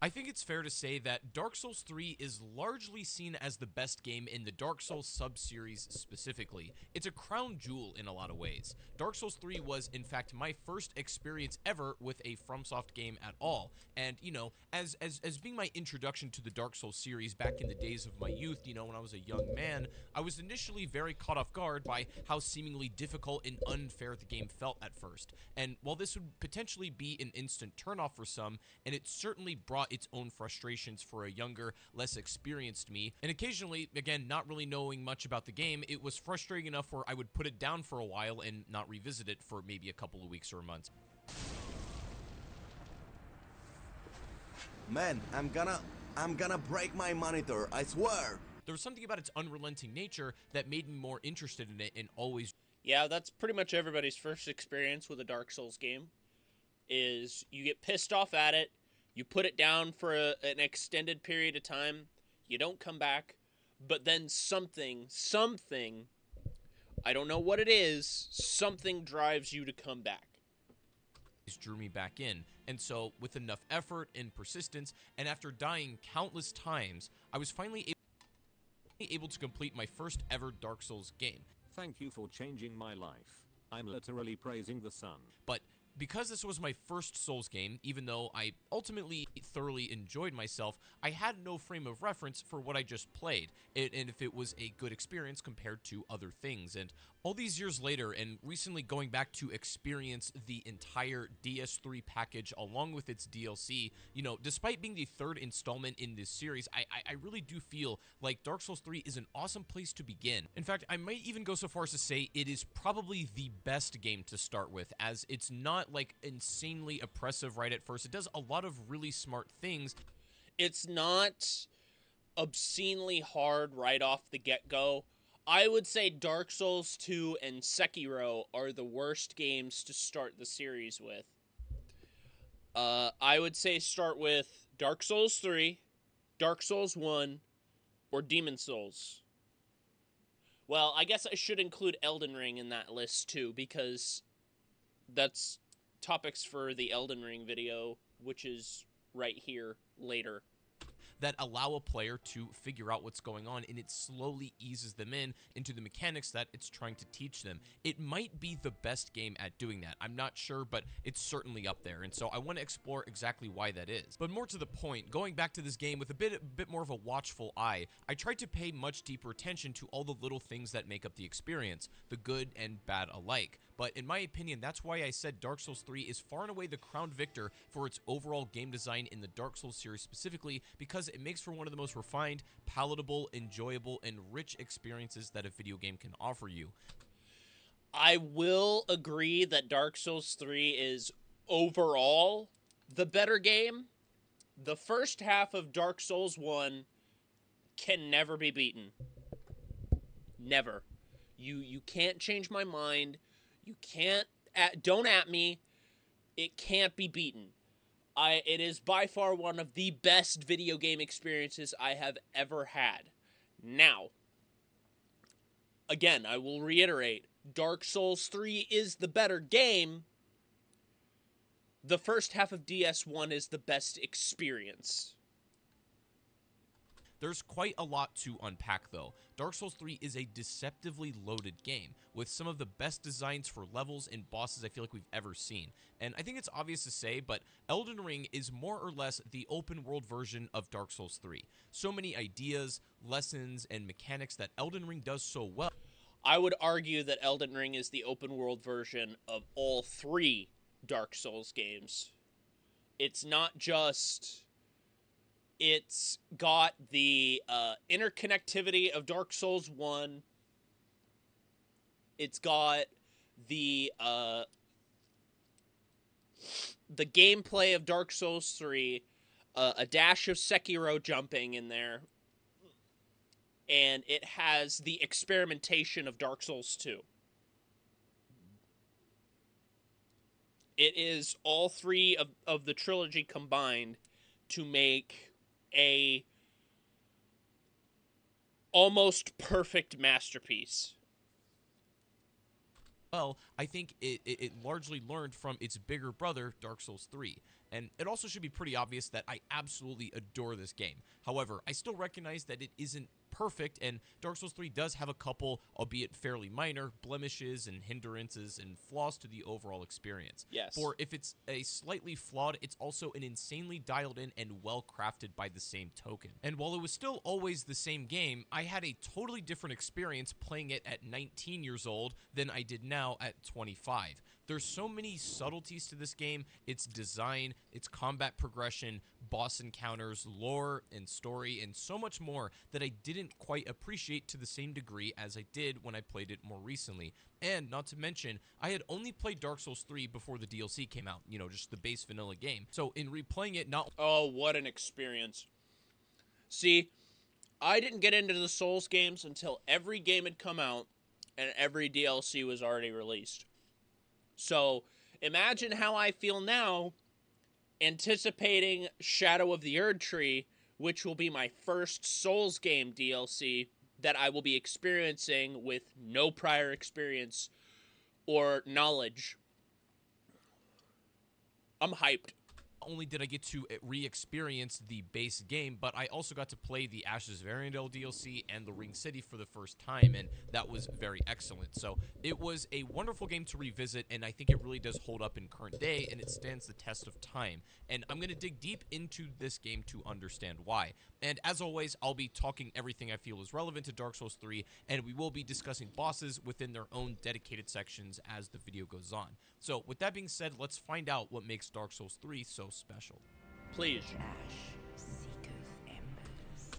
I think it's fair to say that Dark Souls 3 is largely seen as the best game in the Dark Souls sub-series specifically. It's a crown jewel in a lot of ways. Dark Souls 3 was, in fact, my first experience ever with a FromSoft game at all. And, you know, as being my introduction to the Dark Souls series back in the days of my youth, you know, when I was a young man, I was initially very caught off guard by how seemingly difficult and unfair the game felt at first. And while this would potentially be an instant turnoff for some, and it certainly brought its own frustrations for a younger, less experienced me, and occasionally, again, not really knowing much about the game, it was frustrating enough where I would put it down for a while and not revisit it for maybe a couple of weeks or months. Man, I'm gonna break my monitor, I swear! There was something about its unrelenting nature that made me more interested in it and always... Yeah, that's pretty much everybody's first experience with a Dark Souls game, is you get pissed off at it, you put it down for an extended period of time, you don't come back, but then something, I don't know what it is, something drives you to come back. Drew me back in, and so with enough effort and persistence, and after dying countless times, I was finally able to complete my first ever Dark Souls game. Thank you for changing my life. I'm literally praising the sun. But because this was my first Souls game, even though I ultimately thoroughly enjoyed myself, I had no frame of reference for what I just played, and if it was a good experience compared to other things. And all these years later, and recently going back to experience the entire DS3 package along with its DLC, you know, despite being the third installment in this series, I really do feel like Dark Souls 3 is an awesome place to begin. In fact, I might even go so far as to say it is probably the best game to start with, as it's not like insanely oppressive right at first. It does a lot of really smart things. It's not obscenely hard right off the get-go. I would say Dark Souls 2 and Sekiro are the worst games to start the series with. I would say start with Dark Souls 3, Dark Souls 1, or Demon Souls. Well, I guess I should include Elden Ring in that list too, because that's topics for the Elden Ring video, which is right here later. That allow a player to figure out what's going on, and it slowly eases them into the mechanics that it's trying to teach them. It might be the best game at doing that. I'm not sure, but it's certainly up there, and so I want to explore exactly why that is. But more to the point, going back to this game with a bit more of a watchful eye, I tried to pay much deeper attention to all the little things that make up the experience, the good and bad alike. But in my opinion, that's why I said Dark Souls 3 is far and away the crowned victor for its overall game design in the Dark Souls series specifically, because it makes for one of the most refined, palatable, enjoyable, and rich experiences that a video game can offer you. I will agree that Dark Souls 3 is overall the better game. The first half of Dark Souls 1 can never be beaten. Never. You can't change my mind. You can't, don't at me. It can't be beaten. It is by far one of the best video game experiences I have ever had. Now, again, I will reiterate, Dark Souls 3 is the better game. The first half of DS1 is the best experience. There's quite a lot to unpack, though. Dark Souls 3 is a deceptively loaded game, with some of the best designs for levels and bosses I feel like we've ever seen. And I think it's obvious to say, but Elden Ring is more or less the open-world version of Dark Souls 3. So many ideas, lessons, and mechanics that Elden Ring does so well. I would argue that Elden Ring is the open-world version of all three Dark Souls games. It's not just... It's got the interconnectivity of Dark Souls 1. It's got the gameplay of Dark Souls 3, a dash of Sekiro jumping in there, and it has the experimentation of Dark Souls 2. It is all three of the trilogy combined to make a almost perfect masterpiece. Well, I think it largely learned from its bigger brother, Dark Souls 3. And it also should be pretty obvious that I absolutely adore this game. However, I still recognize that it isn't perfect, and Dark Souls 3 does have a couple, albeit fairly minor, blemishes and hindrances and flaws to the overall experience. Yes. For if it's a slightly flawed, it's also an insanely dialed in and well crafted by the same token. And while it was still always the same game, I had a totally different experience playing it at 19 years old than I did now at 25. There's so many subtleties to this game, its design, its combat progression, boss encounters, lore and story, and so much more that I didn't quite appreciate to the same degree as I did when I played it more recently. And not to mention, I had only played Dark Souls 3 before the DLC came out, just the base vanilla game. So in replaying it, Oh, what an experience. See, I didn't get into the Souls games until every game had come out and every DLC was already released. So, imagine how I feel now anticipating Shadow of the Erd Tree, which will be my first Souls game DLC that I will be experiencing with no prior experience or knowledge. I'm hyped. only did I get to re-experience the base game, but I also got to play the Ashes of Arendelle DLC and the Ring City for the first time, and that was very excellent. So it was a wonderful game to revisit, and I think it really does hold up in current day, and it stands the test of time. And I'm going to dig deep into this game to understand why. And as always, I'll be talking everything I feel is relevant to Dark Souls 3, and we will be discussing bosses within their own dedicated sections as the video goes on. So with that being said, let's find out what makes Dark Souls 3 so special. Please.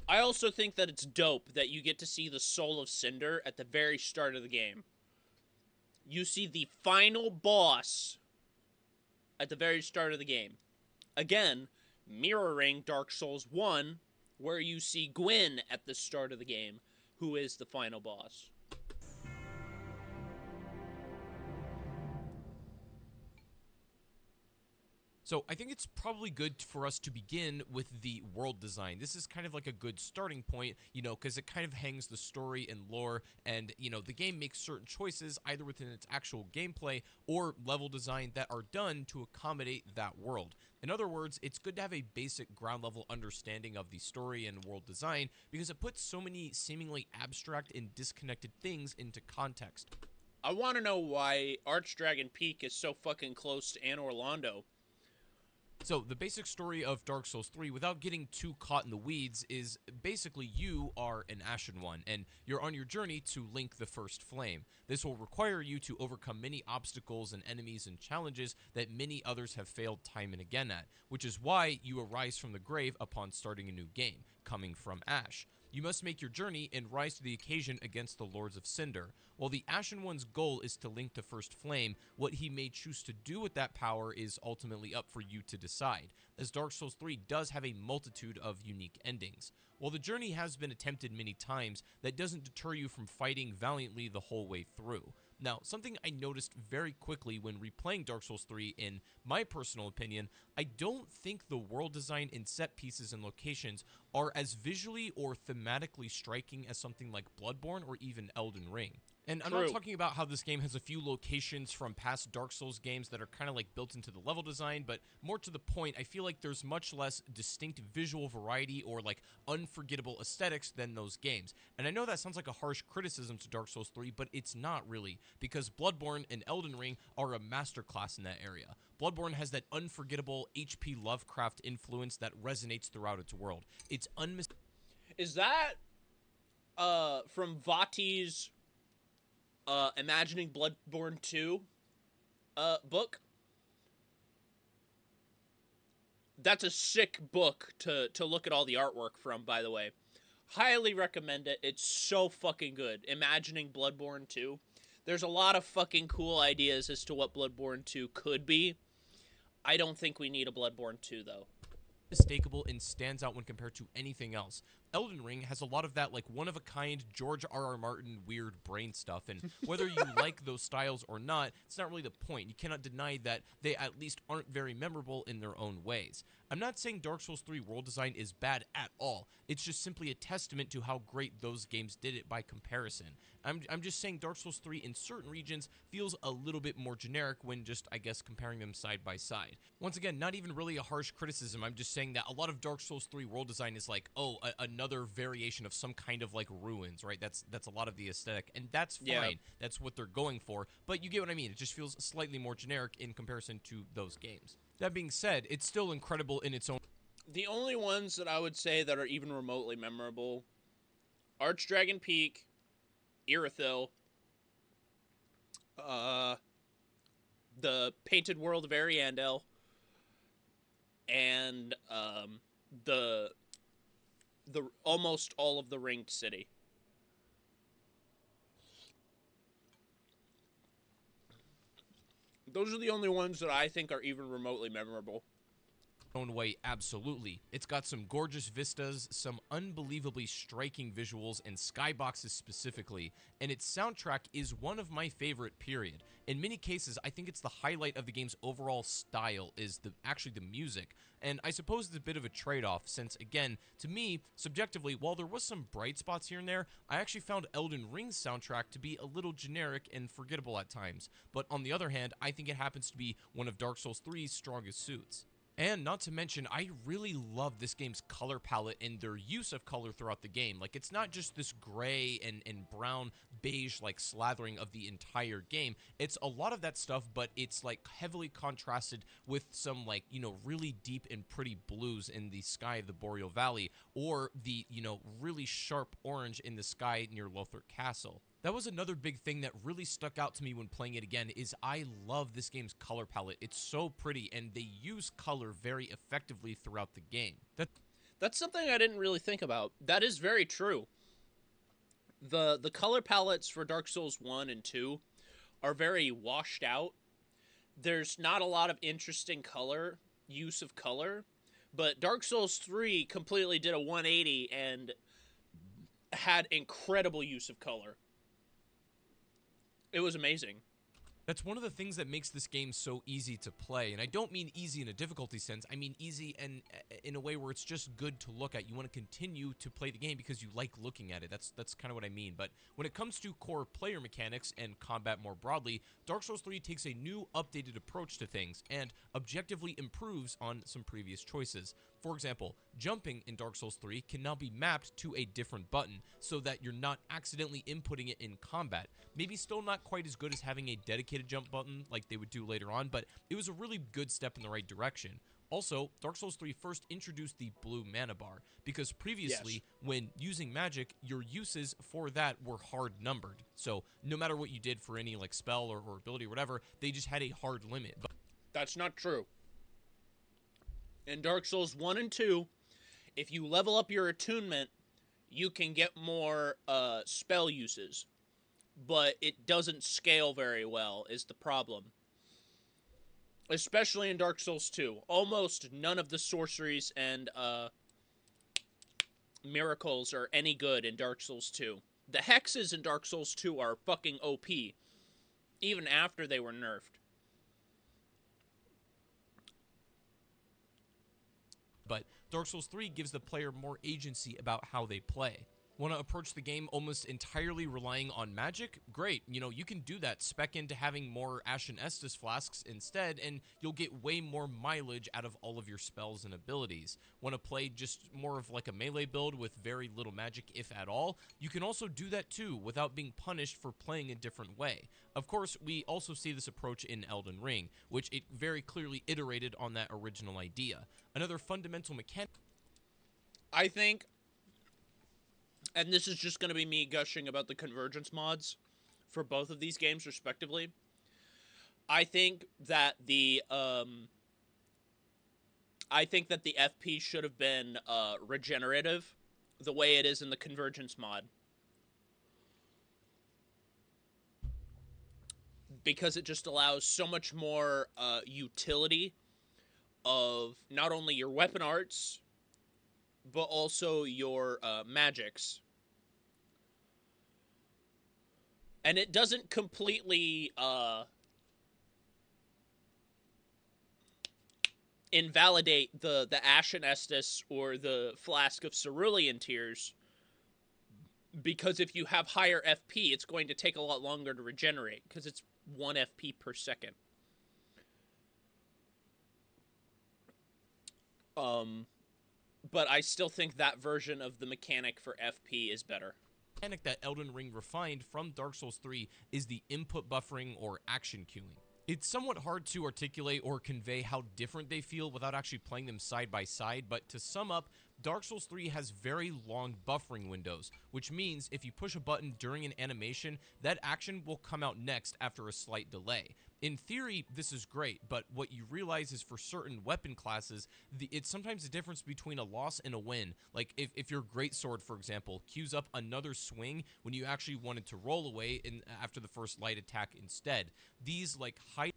I also think that it's dope that you get to see the Soul of Cinder at the very start of the game. You see the final boss at the very start of the game. Again, mirroring Dark Souls 1, where you see Gwyn at the start of the game, who is the final boss. So I think it's probably good for us to begin with the world design. This is kind of like a good starting point, because it kind of hangs the story and lore, and, the game makes certain choices either within its actual gameplay or level design that are done to accommodate that world. In other words, it's good to have a basic ground level understanding of the story and world design because it puts so many seemingly abstract and disconnected things into context. I want to know why Archdragon Peak is so fucking close to Anne Orlando. So, the basic story of Dark Souls 3, without getting too caught in the weeds, is basically you are an Ashen One, and you're on your journey to Link the First Flame. This will require you to overcome many obstacles and enemies and challenges that many others have failed time and again at, which is why you arise from the grave upon starting a new game, coming from Ash. You must make your journey and rise to the occasion against the Lords of Cinder. While the Ashen One's goal is to link the First Flame, what he may choose to do with that power is ultimately up for you to decide, as Dark Souls 3 does have a multitude of unique endings. While the journey has been attempted many times, that doesn't deter you from fighting valiantly the whole way through. Now, something I noticed very quickly when replaying Dark Souls 3, in my personal opinion, I don't think the world design and set pieces and locations are as visually or thematically striking as something like Bloodborne or even Elden Ring. And I'm not talking about how this game has a few locations from past Dark Souls games that are kind of like built into the level design, but more to the point, I feel like there's much less distinct visual variety or like unforgettable aesthetics than those games. And I know that sounds like a harsh criticism to Dark Souls 3, but it's not really, because Bloodborne and Elden Ring are a masterclass in that area. Bloodborne has that unforgettable H.P. Lovecraft influence that resonates throughout its world. It's Is that from Vati's Imagining Bloodborne 2 book? That's a sick book to look at all the artwork from, by the way. Highly recommend it. It's so fucking good. Imagining Bloodborne 2. There's a lot of fucking cool ideas as to what Bloodborne 2 could be. I don't think we need a Bloodborne 2, though. unmistakable and stands out when compared to anything else. Elden Ring has a lot of that like one-of-a-kind George R.R. Martin weird brain stuff, and whether you like those styles or not, it's not really the point. You cannot deny that they at least aren't very memorable in their own ways. I'm not saying Dark Souls 3 world design is bad at all. It's just simply a testament to how great those games did it by comparison. I'm just saying Dark Souls 3 in certain regions feels a little bit more generic when just, I guess, comparing them side by side. Once again, not even really a harsh criticism. I'm just saying that a lot of Dark Souls 3 world design is like, oh, another variation of some kind of like ruins, right? That's a lot of the aesthetic, and that's fine. Yeah. That's what they're going for, but you get what I mean. It just feels slightly more generic in comparison to those games. That being said, it's still incredible in its own. The only ones that I would say that are even remotely memorable, Archdragon Peak, Irithyll, the Painted World of Ariandel, and the almost all of the Ringed City. Those are the only ones that I think are even remotely memorable. Own way, absolutely. It's got some gorgeous vistas, some unbelievably striking visuals, and skyboxes specifically, and its soundtrack is one of my favorite, period. In many cases, I think it's the highlight of the game's overall style is actually the music, and I suppose it's a bit of a trade-off since, again, to me, subjectively, while there was some bright spots here and there, I actually found Elden Ring's soundtrack to be a little generic and forgettable at times, but on the other hand, I think it happens to be one of Dark Souls 3's strongest suits. And not to mention, I really love this game's color palette and their use of color throughout the game. Like, it's not just this gray and brown beige, like, slathering of the entire game. It's a lot of that stuff, but it's, like, heavily contrasted with some, like, you know, really deep and pretty blues in the sky of the Boreal Valley, or the, you know, really sharp orange in the sky near Lothar Castle. That was another big thing that really stuck out to me when playing it again, is I love this game's color palette. It's so pretty, and they use color very effectively throughout the game. That's something I didn't really think about. That is very true. The color palettes for Dark Souls 1 and 2 are very washed out. There's not a lot of interesting use of color, but Dark Souls 3 completely did a 180 and had incredible use of color. It was amazing. That's one of the things that makes this game so easy to play, and I don't mean easy in a difficulty sense. I mean easy and in a way where it's just good to look at. You want to continue to play the game because you like looking at it. That's kind of what I mean. But when it comes to core player mechanics and combat more broadly, Dark Souls 3 takes a new, updated approach to things and objectively improves on some previous choices. For example, jumping in Dark Souls 3 can now be mapped to a different button so that you're not accidentally inputting it in combat. Maybe still not quite as good as having a dedicated jump button like they would do later on, but it was a really good step in the right direction. Also, Dark Souls 3 first introduced the blue mana bar, because previously, when using magic, your uses for that were hard numbered. So, no matter what you did for any like spell or ability or whatever, they just had a hard limit. But that's not true. In Dark Souls 1 and 2, if you level up your attunement, you can get more spell uses. But it doesn't scale very well, is the problem. Especially in Dark Souls 2. Almost none of the sorceries and miracles are any good in Dark Souls 2. The hexes in Dark Souls 2 are fucking OP, even after they were nerfed. But Dark Souls 3 gives the player more agency about how they play. Want to approach the game almost entirely relying on magic? Great, you know, you can do that. Spec into having more Ashen Estus flasks instead, and you'll get way more mileage out of all of your spells and abilities. Want to play just more of like a melee build with very little magic, if at all? You can also do that too, without being punished for playing a different way. Of course, we also see this approach in Elden Ring, which it very clearly iterated on that original idea. Another fundamental mechanic, I think, and this is just going to be me gushing about the convergence mods for both of these games respectively. I think that the FP should have been regenerative, the way it is in the convergence mod, because it just allows so much more utility of not only your weapon arts, but also your magics. And it doesn't completely invalidate the Ashen Estus or the Flask of Cerulean Tears, because if you have higher FP, it's going to take a lot longer to regenerate, because it's 1 FP per second. But I still think that version of the mechanic for FP is better. Mechanic that Elden Ring refined from Dark Souls 3 is the input buffering or action queuing. It's somewhat hard to articulate or convey how different they feel without actually playing them side by side, but to sum up, Dark Souls 3 has very long buffering windows, which means if you push a button during an animation, that action will come out next after a slight delay. In theory, this is great, but what you realize is for certain weapon classes, it's sometimes the difference between a loss and a win. Like, if your greatsword, for example, queues up another swing when you actually wanted to roll away after the first light attack instead. These, like, high...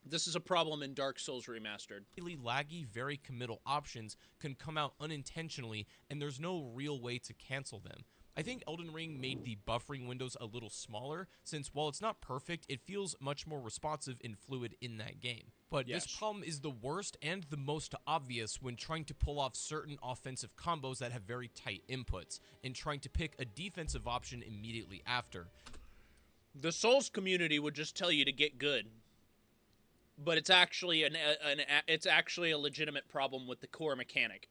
This is a problem in Dark Souls Remastered. Really laggy, very committal options can come out unintentionally, and there's no real way to cancel them. I think Elden Ring made the buffering windows a little smaller, since while it's not perfect, it feels much more responsive and fluid in that game. But Yes. This problem is the worst and the most obvious when trying to pull off certain offensive combos that have very tight inputs, and trying to pick a defensive option immediately after. The Souls community would just tell you to get good, but it's actually it's actually a legitimate problem with the core mechanic.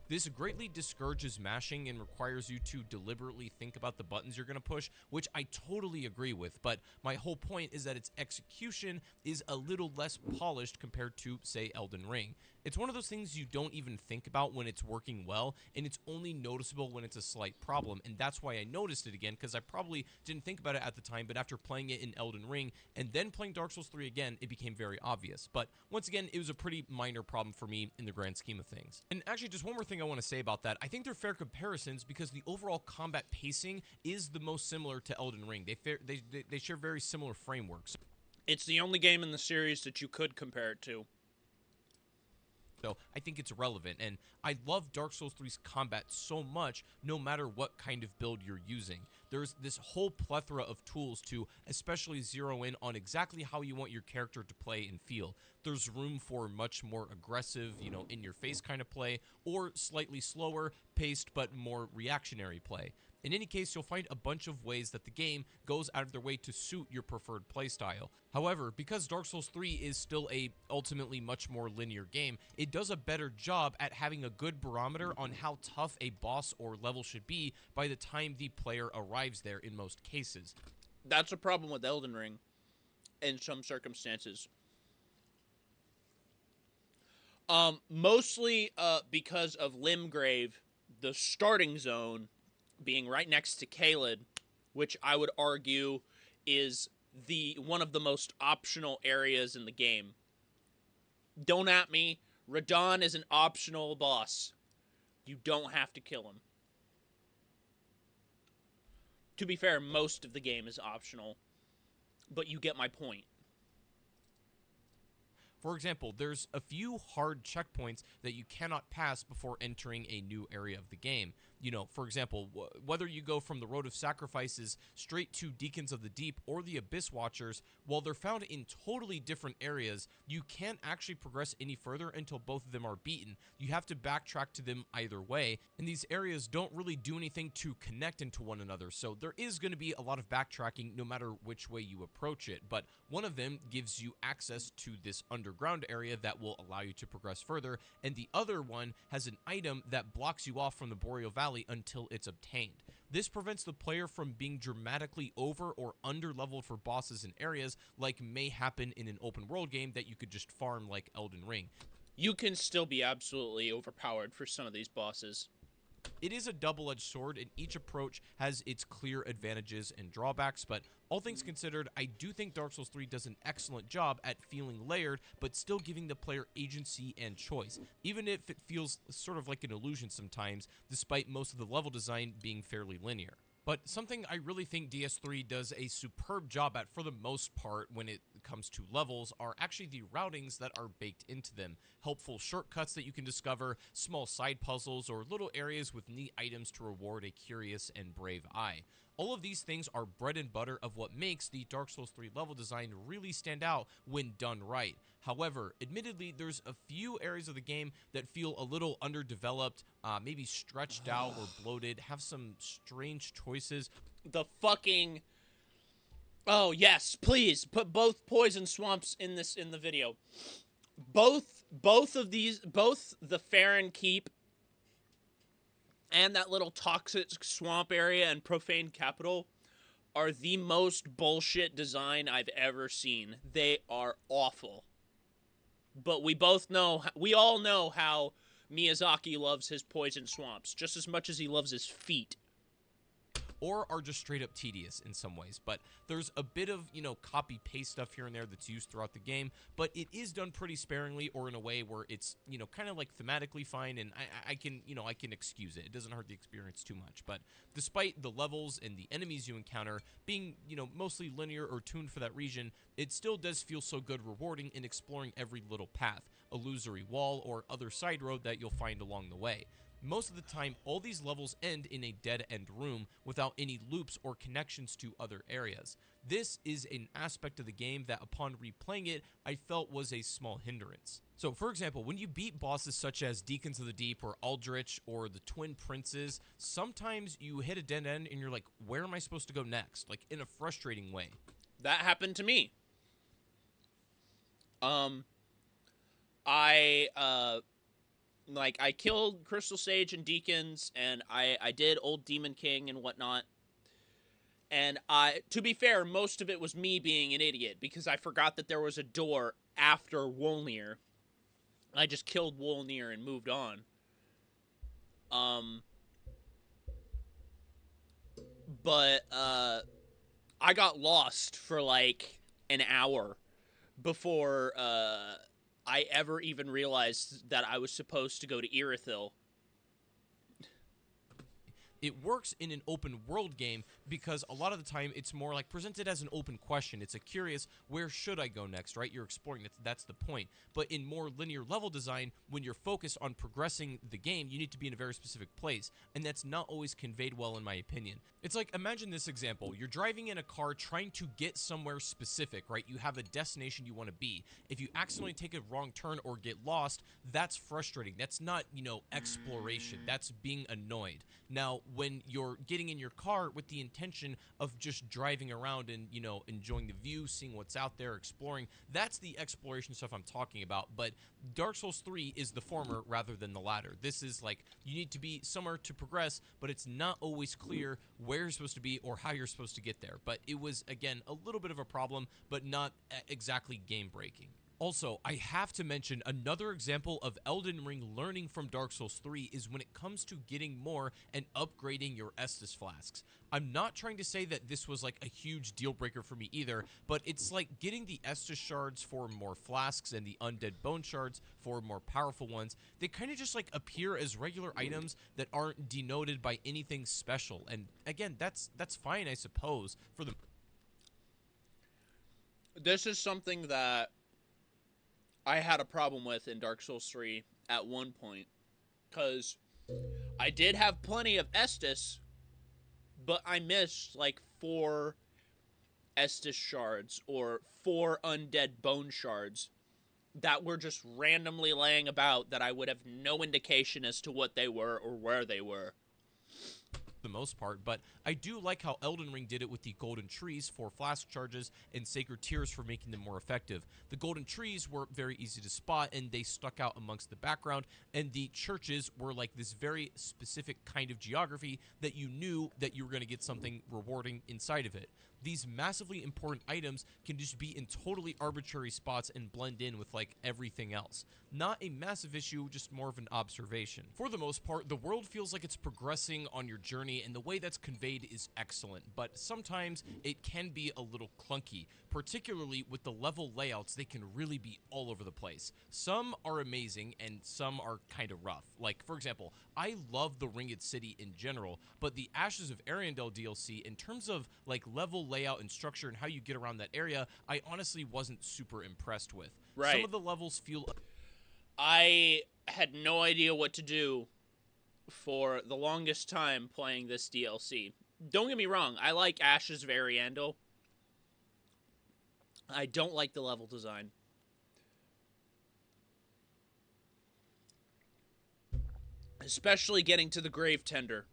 This greatly discourages mashing and requires you to deliberately think about the buttons you're going to push, which I totally agree with, but my whole point is that its execution is a little less polished compared to, say, Elden Ring. It's one of those things you don't even think about when it's working well, and it's only noticeable when it's a slight problem, and that's why I noticed it again, because I probably didn't think about it at the time, but after playing it in Elden Ring, and then playing Dark Souls 3 again, it became very obvious. But once again, it was a pretty minor problem for me in the grand scheme of things. And actually, just one more thing I want to say about that. I think they're fair comparisons because the overall combat pacing is the most similar to Elden Ring. They share very similar frameworks. It's the only game in the series that you could compare it to. So I think it's relevant, and I love Dark Souls 3's combat so much, no matter what kind of build you're using. There's this whole plethora of tools to especially zero in on exactly how you want your character to play and feel. There's room for much more aggressive, in-your-face kind of play, or slightly slower paced but more reactionary play. In any case, you'll find a bunch of ways that the game goes out of their way to suit your preferred playstyle. However, because Dark Souls 3 is still a ultimately much more linear game, it does a better job at having a good barometer on how tough a boss or level should be by the time the player arrives there in most cases. That's a problem with Elden Ring in some circumstances. Mostly because of Limgrave, the starting zone being right next to Caelid, which I would argue is one of the most optional areas in the game. Don't at me. Radahn is an optional boss. You don't have to kill him. To be fair, most of the game is optional, but you get my point. For example, there's a few hard checkpoints that you cannot pass before entering a new area of the game. For example, whether you go from the Road of Sacrifices straight to Deacons of the Deep or the Abyss Watchers, while they're found in totally different areas, you can't actually progress any further until both of them are beaten. You have to backtrack to them either way, and these areas don't really do anything to connect into one another, so there is going to be a lot of backtracking no matter which way you approach it, but one of them gives you access to this underground area that will allow you to progress further, and the other one has an item that blocks you off from the Boreal Valley until it's obtained. This prevents the player from being dramatically over or under leveled for bosses in areas like may happen in an open world game that you could just farm like Elden Ring. You can still be absolutely overpowered for some of these bosses. It is a double-edged sword, and each approach has its clear advantages and drawbacks, but all things considered, I do think Dark Souls 3 does an excellent job at feeling layered, but still giving the player agency and choice, even if it feels sort of like an illusion sometimes, despite most of the level design being fairly linear. But something I really think DS3 does a superb job at for the most part when it comes to levels are actually the routings that are baked into them, helpful shortcuts that you can discover, small side puzzles, or little areas with neat items to reward a curious and brave eye. All of these things are bread and butter of what makes the Dark Souls 3 level design really stand out when done right. However, admittedly, there's a few areas of the game that feel a little underdeveloped, maybe stretched out or bloated, have some strange choices. The fucking... Oh, yes, please, put both poison swamps in the video. Both the Farron Keep and that little toxic swamp area and Profane Capital are the most bullshit design I've ever seen. They are awful. But we all know how Miyazaki loves his poison swamps, just as much as he loves his feet. Or are just straight up tedious in some ways. But there's a bit of, copy-paste stuff here and there that's used throughout the game, but it is done pretty sparingly or in a way where it's, kind of like thematically fine, and I can excuse it. It doesn't hurt the experience too much. But despite the levels and the enemies you encounter being, mostly linear or tuned for that region, it still does feel so good rewarding in exploring every little path, illusory wall, or other side road that you'll find along the way. Most of the time, all these levels end in a dead-end room without any loops or connections to other areas. This is an aspect of the game that, upon replaying it, I felt was a small hindrance. So, for example, when you beat bosses such as Deacons of the Deep or Aldrich or the Twin Princes, sometimes you hit a dead end and you're like, where am I supposed to go next? Like, in a frustrating way. That happened to me. I killed Crystal Sage and Deacons, and I did Old Demon King and whatnot. And to be fair, most of it was me being an idiot, because I forgot that there was a door after Wolnir. I just killed Wolnir and moved on. But I got lost for like an hour before I ever even realized that I was supposed to go to Irithyll. It works in an open world game because a lot of the time it's more like presented as an open question. It's a curious, where should I go next, right? You're exploring, that's the point. But in more linear level design, when you're focused on progressing the game, you need to be in a very specific place, and that's not always conveyed well in my opinion. It's like, imagine this example. You're driving in a car trying to get somewhere specific, right? You have a destination you want to be. If you accidentally take a wrong turn or get lost, that's frustrating. That's not, exploration. That's being annoyed. Now, when you're getting in your car with the intention of just driving around and, enjoying the view, seeing what's out there, exploring, that's the exploration stuff I'm talking about. But Dark Souls 3 is the former rather than the latter. This is like, you need to be somewhere to progress, but it's not always clear where you're supposed to be or how you're supposed to get there. But it was, again, a little bit of a problem, but not exactly game-breaking. Also, I have to mention another example of Elden Ring learning from Dark Souls 3 is when it comes to getting more and upgrading your Estus flasks. I'm not trying to say that this was like a huge deal breaker for me either, but it's like getting the Estus shards for more flasks and the undead bone shards for more powerful ones. They kind of just like appear as regular items that aren't denoted by anything special. And again, that's fine, I suppose, for the... This is something that I had a problem with in Dark Souls 3 at one point, because I did have plenty of Estus, but I missed like 4 Estus shards or 4 undead bone shards that were just randomly laying about that I would have no indication as to what they were or where they were. The most part, but I do like how Elden Ring did it with the golden trees for flask charges and sacred tears for making them more effective. The golden trees were very easy to spot and they stuck out amongst the background, and the churches were like this very specific kind of geography that you knew that you were going to get something rewarding inside of it. These massively important items can just be in totally arbitrary spots and blend in with like everything else. Not a massive issue, just more of an observation. For the most part, the world feels like it's progressing on your journey, and the way that's conveyed is excellent, but sometimes it can be a little clunky, particularly with the level layouts. They can really be all over the place. Some are amazing and some are kind of rough. Like, for example, I love the Ringed City in general, but the Ashes of Ariandel DLC, in terms of like level layout and structure and how you get around that area, I honestly wasn't super impressed with. Right. Some of the levels feel... I had no idea what to do for the longest time playing this DLC. Don't get me wrong, I like Ash's Variandal. I don't like the level design. Especially getting to the Grave Tender.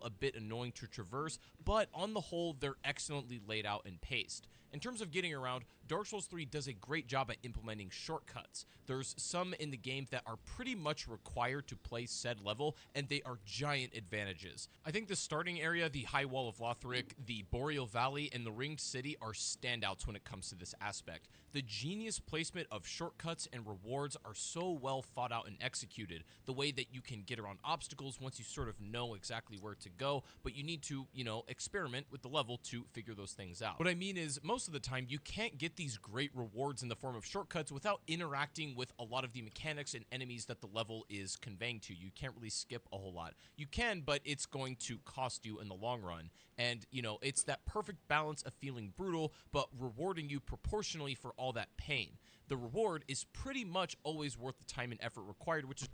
A bit annoying to traverse, but on the whole, they're excellently laid out and paced. In terms of getting around, Dark Souls 3 does a great job at implementing shortcuts. There's some in the game that are pretty much required to play said level, and they are giant advantages. I think the starting area, the High Wall of Lothric, the Boreal Valley, and the Ringed City are standouts when it comes to this aspect. The genius placement of shortcuts and rewards are so well thought out and executed. The way that you can get around obstacles once you sort of know exactly where to go, but you need to, experiment with the level to figure those things out. What I mean is, most of the time, you can't get these great rewards in the form of shortcuts without interacting with a lot of the mechanics and enemies that the level is conveying to you. You can't really skip a whole lot. You can, but it's going to cost you in the long run. And, it's that perfect balance of feeling brutal, but rewarding you proportionally for all that pain. The reward is pretty much always worth the time and effort required, which is...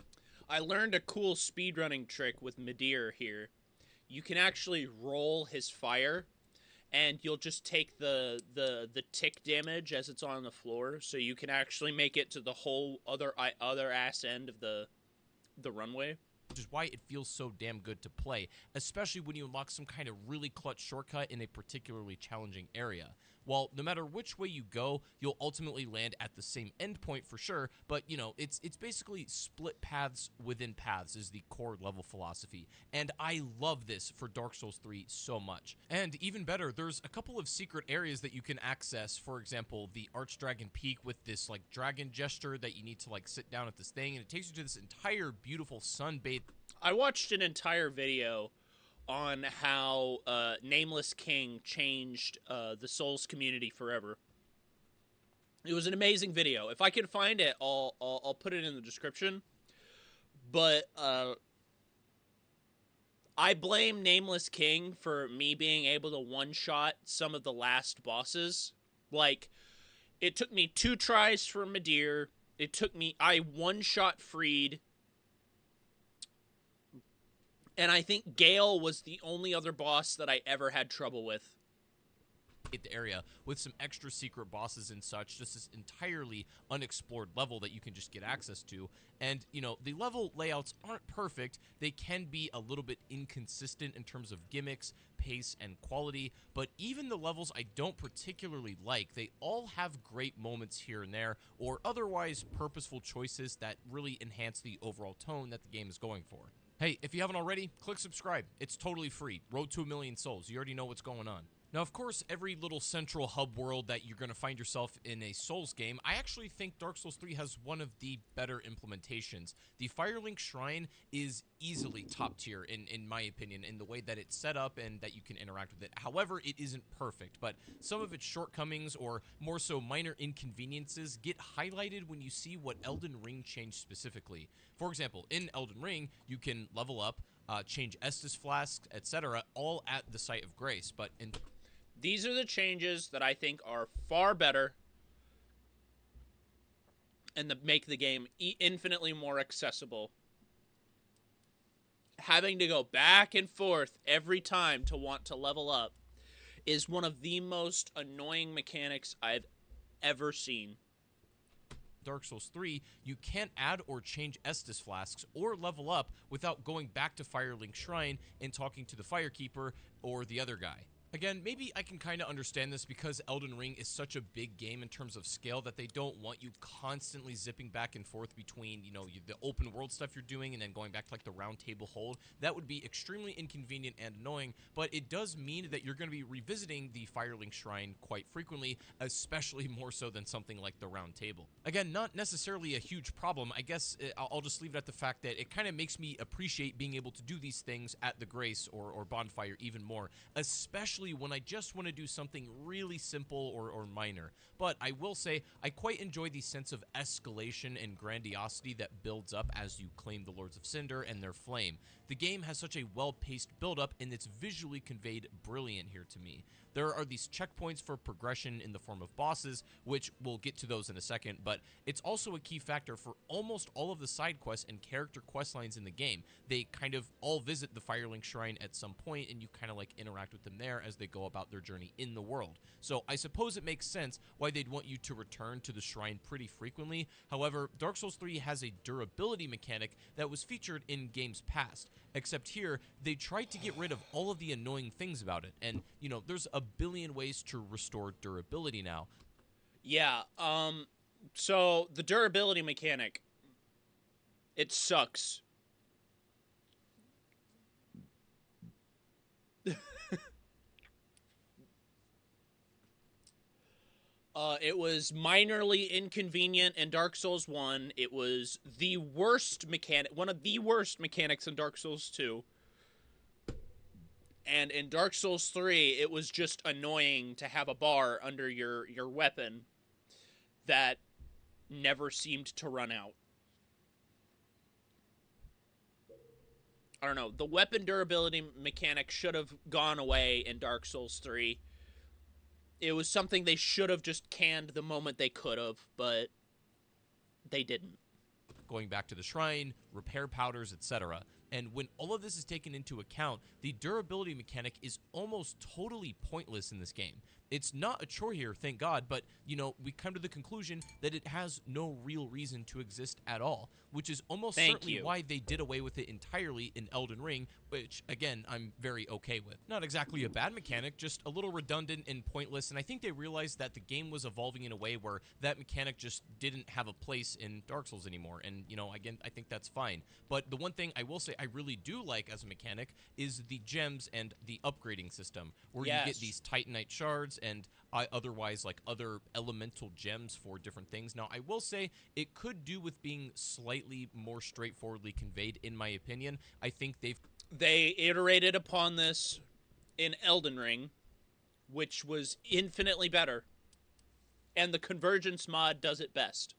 I learned a cool speedrunning trick with Madir here. You can actually roll his fire, and you'll just take the tick damage as it's on the floor, so you can actually make it to the whole other ass end of the runway. Which is why it feels so damn good to play, especially when you unlock some kind of really clutch shortcut in a particularly challenging area. While no matter which way you go, you'll ultimately land at the same endpoint for sure, but, it's basically split paths within paths is the core level philosophy, and I love this for Dark Souls 3 so much. And even better, there's a couple of secret areas that you can access, for example, the Archdragon Peak with this, dragon gesture that you need to, sit down at this thing, and it takes you to this entire beautiful sun-bathed... I watched an entire video on how Nameless King changed the Souls community forever. It was an amazing video. If I can find it, I'll put it in the description. But I blame Nameless King for me being able to one-shot some of the last bosses. It took me 2 tries for Madir. I one-shot Freed. And I think Gale was the only other boss that I ever had trouble with. The area with some extra secret bosses and such, just this entirely unexplored level that you can just get access to. And, the level layouts aren't perfect. They can be a little bit inconsistent in terms of gimmicks, pace, and quality, but even the levels I don't particularly like, they all have great moments here and there, or otherwise purposeful choices that really enhance the overall tone that the game is going for. Hey, if you haven't already, click subscribe. It's totally free. Road to 1 million souls. You already know what's going on. Now, of course, every little central hub world that you're going to find yourself in a Souls game, I actually think Dark Souls 3 has one of the better implementations. The Firelink Shrine is easily top tier, in my opinion, in the way that it's set up and that you can interact with it. However, it isn't perfect, but some of its shortcomings, or more so minor inconveniences, get highlighted when you see what Elden Ring changed specifically. For example, in Elden Ring, you can level up, change Estus flasks, etc., all at the Site of Grace, but in... These are the changes that I think are far better and that make the game infinitely more accessible. Having to go back and forth every time to want to level up is one of the most annoying mechanics I've ever seen. Dark Souls 3, you can't add or change Estus flasks or level up without going back to Firelink Shrine and talking to the Firekeeper or the other guy. Again, maybe I can kind of understand this because Elden Ring is such a big game in terms of scale that they don't want you constantly zipping back and forth between, the open world stuff you're doing and then going back to the round table hold. That would be extremely inconvenient and annoying, but it does mean that you're going to be revisiting the Firelink Shrine quite frequently, especially more so than something like the round table. Again, not necessarily a huge problem. I guess I'll just leave it at the fact that it kind of makes me appreciate being able to do these things at the Grace or Bonfire even more, especially especially when I just want to do something really simple or minor. But I will say, I quite enjoy the sense of escalation and grandiosity that builds up as you claim the Lords of Cinder and their flame. The game has such a well-paced build-up, and it's visually conveyed brilliant here to me. There are these checkpoints for progression in the form of bosses, which we'll get to those in a second, but it's also a key factor for almost all of the side quests and character quest lines in the game. They kind of all visit the Firelink Shrine at some point, and you kind of like interact with them there as they go about their journey in the world. So I suppose it makes sense why they'd want you to return to the shrine pretty frequently. However, Dark Souls 3 has a durability mechanic that was featured in games past, except here they tried to get rid of all of the annoying things about it. And, you know, there's a billion ways to restore durability now. Yeah, so the durability mechanic, it sucks. It was minorly inconvenient in Dark Souls 1. It was the worst mechanic, one of the worst mechanics in Dark Souls 2. And in Dark Souls 3, it was just annoying to have a bar under your weapon that never seemed to run out. I don't know. The weapon durability mechanic should have gone away in Dark Souls 3. It was something they should have just canned the moment they could have, but they didn't. Going back to the shrine, repair powders, etc. And when all of this is taken into account, the durability mechanic is almost totally pointless in this game. It's not a chore here, thank God, but, you know, we come to the conclusion that it has no real reason to exist at all, which is almost certainly why they did away with it entirely in Elden Ring, which, again, I'm very okay with. Not exactly a bad mechanic, just a little redundant and pointless, and I think they realized that the game was evolving in a way where that mechanic just didn't have a place in Dark Souls anymore, and, you know, again, I think that's fine. But the one thing I will say I really do like as a mechanic is the gems and the upgrading system, where you get these Titanite shards and otherwise like other elemental gems for different things. Now, I will say it could do with being slightly more straightforwardly conveyed, in my opinion. I think they iterated upon this in Elden Ring, which was infinitely better, and the Convergence mod does it best.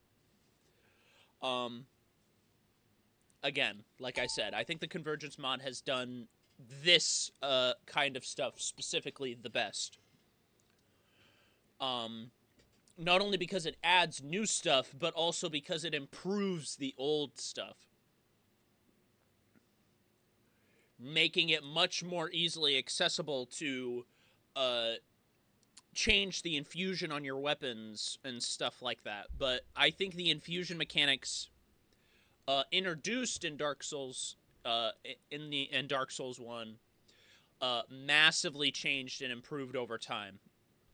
Again, like I said, I think the Convergence mod has done this kind of stuff specifically the best. Not only because it adds new stuff, but also because it improves the old stuff, making it much more easily accessible to change the infusion on your weapons and stuff like that. But I think the infusion mechanics introduced in Dark Souls in Dark Souls 1 massively changed and improved over time.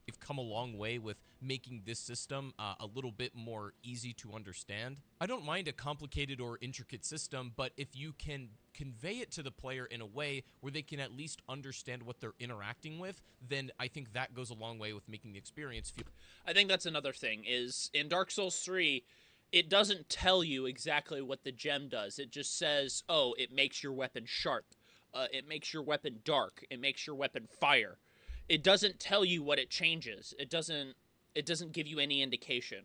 We've come a long way with making this system a little bit more easy to understand. I don't mind a complicated or intricate system, but if you can convey it to the player in a way where they can at least understand what they're interacting with, then I think that goes a long way with making the experience feel... I think that's another thing, is in Dark Souls 3, it doesn't tell you exactly what the gem does. It just says, oh, it makes your weapon sharp. It makes your weapon dark. It makes your weapon fire. It doesn't tell you what it changes. It doesn't give you any indication.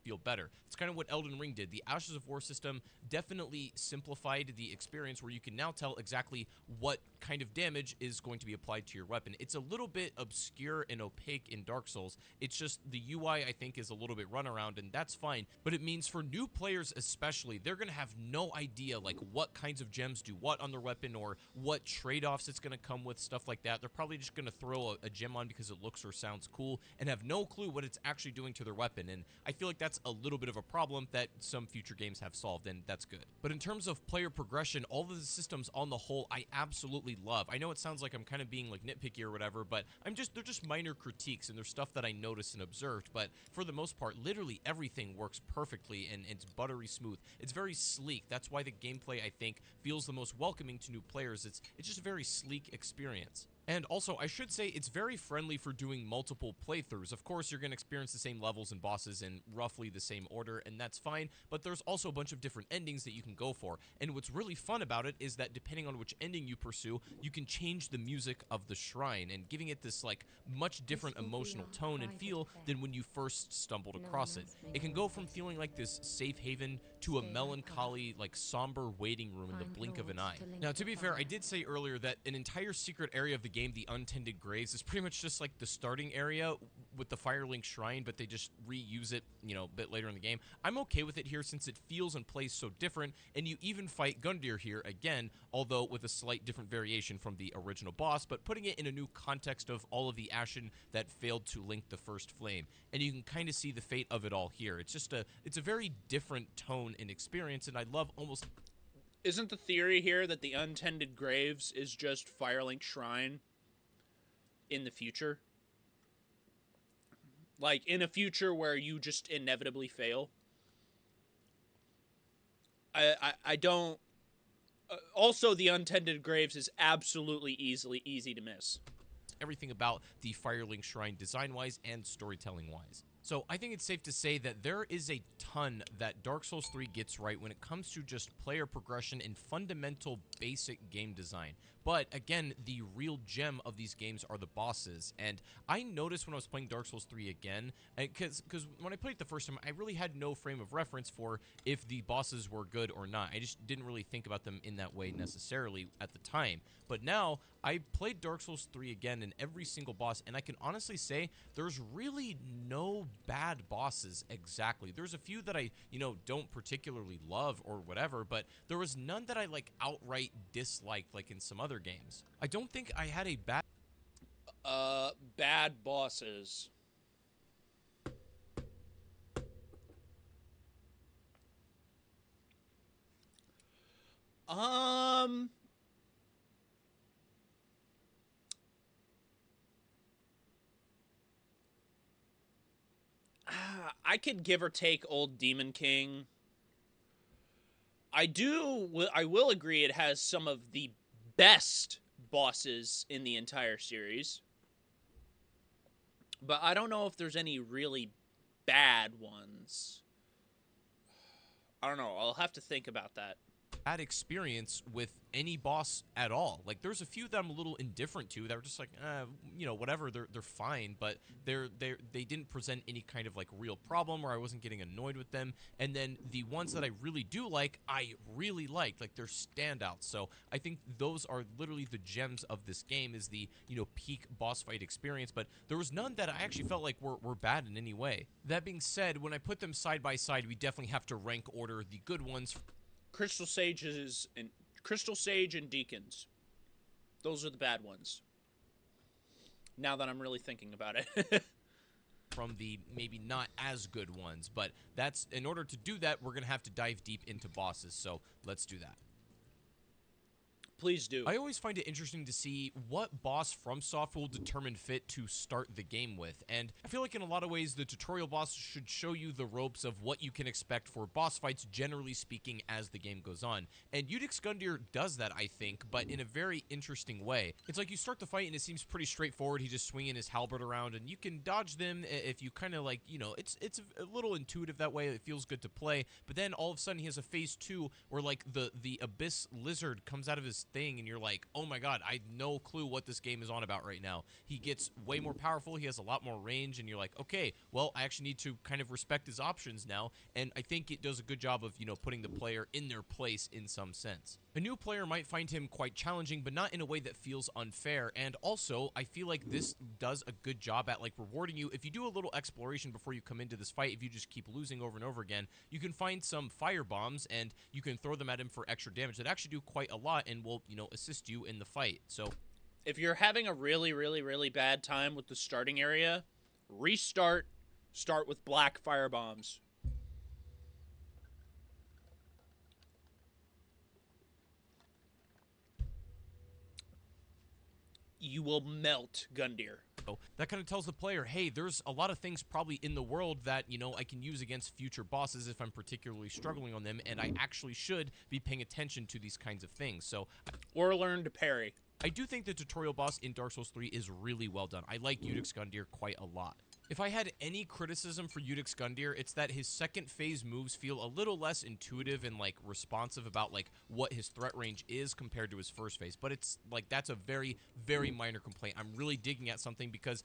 Feel better. It's kind of what Elden Ring did. The Ashes of War system definitely simplified the experience where you can now tell exactly what kind of damage is going to be applied to your weapon. It's a little bit obscure and opaque in Dark Souls. It's just the UI, I think, is a little bit runaround, and that's fine. But it means for new players especially, they're going to have no idea like what kinds of gems do what on their weapon or what trade-offs it's going to come with, stuff like that. They're probably just going to throw a gem on because it looks or sounds cool and have no clue what it's actually doing to their weapon. And I feel like that's a little bit of a problem that some future games have solved, and that's good. But in terms of player progression, all of the systems on the whole, I absolutely love. I know it sounds like I'm kind of being like nitpicky or whatever, but they're just minor critiques, and they're stuff that I noticed and observed, but for the most part, literally everything works perfectly, and it's buttery smooth. It's very sleek. That's why the gameplay, I think, feels the most welcoming to new players. It's just a very sleek experience. And also, I should say it's very friendly for doing multiple playthroughs. Of course, you're going to experience the same levels and bosses in roughly the same order, and that's fine, but there's also a bunch of different endings that you can go for. And what's really fun about it is that depending on which ending you pursue, you can change the music of the shrine, and giving it this, like, much different emotional tone and feel than when you first stumbled across it. It can go from feeling like this safe haven to a melancholy, like, somber waiting room in the blink of an eye. Now, to be fair, I did say earlier that an entire secret area of the game, the Untended Graves, is pretty much just like the starting area with the Firelink Shrine, but they just reuse it, you know, a bit later in the game. I'm okay with it here since it feels and plays so different, and you even fight Gundyr here again, although with a slight different variation from the original boss, but putting it in a new context of all of the Ashen that failed to link the first flame, and you can kind of see the fate of it all here. It's just it's a very different tone and experience, and I love almost... Isn't the theory here that the Untended Graves is just Firelink Shrine in the future? Like, in a future where you just inevitably fail? I don't... also, the Untended Graves is absolutely easy to miss. Everything about the Firelink Shrine design-wise and storytelling-wise. So I think it's safe to say that there is a ton that Dark Souls 3 gets right when it comes to just player progression and fundamental basic game design. But again, the real gem of these games are the bosses. And I noticed when I was playing Dark Souls 3 again, because when I played it the first time, I really had no frame of reference for if the bosses were good or not. I just didn't really think about them in that way necessarily at the time. But now, I played Dark Souls 3 again in every single boss, and I can honestly say there's really no bad bosses exactly. There's a few that I, you know, don't particularly love or whatever, but there was none that I, like, outright disliked like in some other games. I don't think I had a bad bosses. I could give or take old Demon King. I will agree it has some of the best bosses in the entire series. But I don't know if there's any really bad ones. I don't know. I'll have to think about that. bad experience with any boss at all. Like, there's a few that I'm a little indifferent to that were just like, you know, whatever, they're fine, but they didn't present any kind of, like, real problem, or I wasn't getting annoyed with them. And then the ones that I really do like, I really liked. Like, they're standouts. So I think those are literally the gems of this game, is the, you know, peak boss fight experience. But there was none that I actually felt like were bad in any way. That being said, when I put them side by side, we definitely have to rank order the good ones. Crystal Sage and Deacons. Those are the bad ones. Now that I'm really thinking about it. From the maybe not as good ones, but that's, in order to do that, we're gonna have to dive deep into bosses, so let's do that. Please do. I always find it interesting to see what boss from software will determine fit to start the game with, and I feel like in a lot of ways the tutorial boss should show you the ropes of what you can expect for boss fights, generally speaking, as the game goes on. And Gundyr does that, I think, but in a very interesting way. It's like you start the fight and it seems pretty straightforward. He's just swinging his halberd around, and you can dodge them if you kind of, like, you know, it's a little intuitive that way. It feels good to play, but then all of a sudden he has a phase 2 where, like, the abyss lizard comes out of his thing, and you're like, oh my god, I have no clue what this game is on about right now. He gets way more powerful, he has a lot more range, and you're like, okay, well, I actually need to kind of respect his options now, and I think it does a good job of, you know, putting the player in their place in some sense. A new player might find him quite challenging, but not in a way that feels unfair, and also, I feel like this does a good job at, like, rewarding you. If you do a little exploration before you come into this fight, if you just keep losing over and over again, you can find some fire bombs, and you can throw them at him for extra damage that actually do quite a lot and will, you know, assist you in the fight. So if you're having a really bad time with the starting area, start with black fire bombs. You will melt Gundyr. So that kind of tells the player, hey, there's a lot of things probably in the world that, you know, I can use against future bosses if I'm particularly struggling on them, and I actually should be paying attention to these kinds of things. So, or learn to parry. I do think the tutorial boss in Dark Souls 3 is really well done. I like Icedq Gundyr quite a lot. If I had any criticism for Icedq Gundyr, it's that his second phase moves feel a little less intuitive and like responsive about like what his threat range is compared to his first phase. But it's like that's a very, very minor complaint. I'm really digging at something because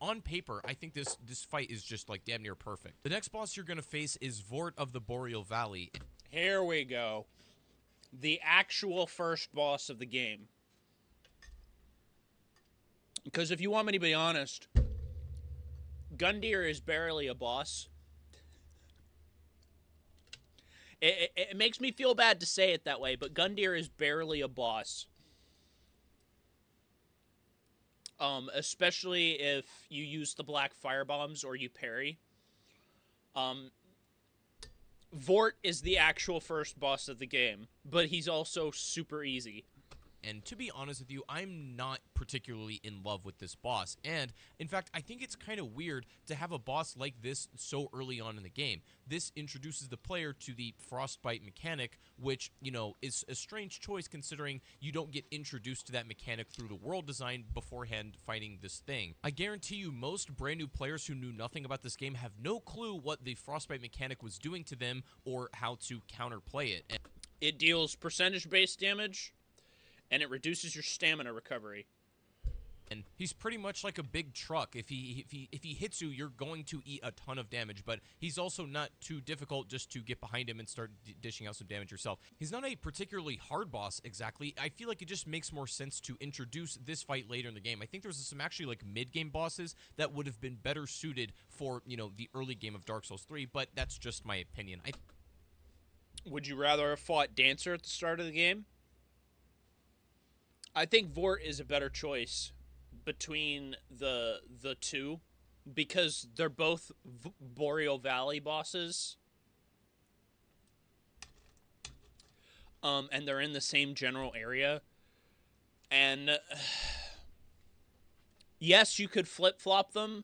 on paper, I think this fight is just like damn near perfect. The next boss you're gonna face is Vort of the Boreal Valley. Here we go. The actual first boss of the game. Because if you want me to be honest, Gundyr is barely a boss. It makes me feel bad to say it that way, but Gundyr is barely a boss. Especially if you use the black firebombs or you parry. Vort is the actual first boss of the game, but he's also super easy. And to be honest with you, I'm not particularly in love with this boss. And, in fact, I think it's kind of weird to have a boss like this so early on in the game. This introduces the player to the frostbite mechanic, which, you know, is a strange choice considering you don't get introduced to that mechanic through the world design beforehand fighting this thing. I guarantee you most brand new players who knew nothing about this game have no clue what the frostbite mechanic was doing to them or how to counterplay it. It deals percentage-based damage, and it reduces your stamina recovery. And he's pretty much like a big truck. If he hits you, you're going to eat a ton of damage, but he's also not too difficult just to get behind him and start dishing out some damage yourself. He's not a particularly hard boss, exactly. I feel like it just makes more sense to introduce this fight later in the game. I think there's some actually like mid-game bosses that would have been better suited for, you know, the early game of Dark Souls 3, but that's just my opinion. Would you rather have fought Dancer at the start of the game? I think Vort is a better choice between the two because they're both Boreal Valley bosses. And they're in the same general area. And yes, you could flip-flop them,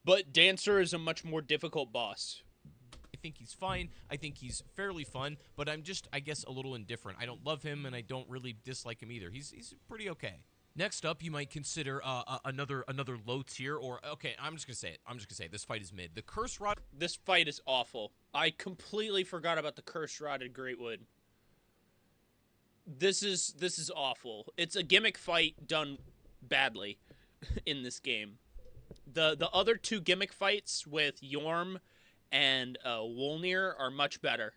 but Dancer is a much more difficult boss. I think he's fine. I think he's fairly fun, but I'm just, I guess, a little indifferent. I don't love him, and I don't really dislike him either. He's pretty okay. Next up, you might consider another low tier, or okay, I'm just gonna say it. This fight is mid. The Curse Rod. This fight is awful. I completely forgot about the Curse Rotted Greatwood. This is awful. It's a gimmick fight done badly in this game. The other two gimmick fights with Yorm and Wolnir are much better.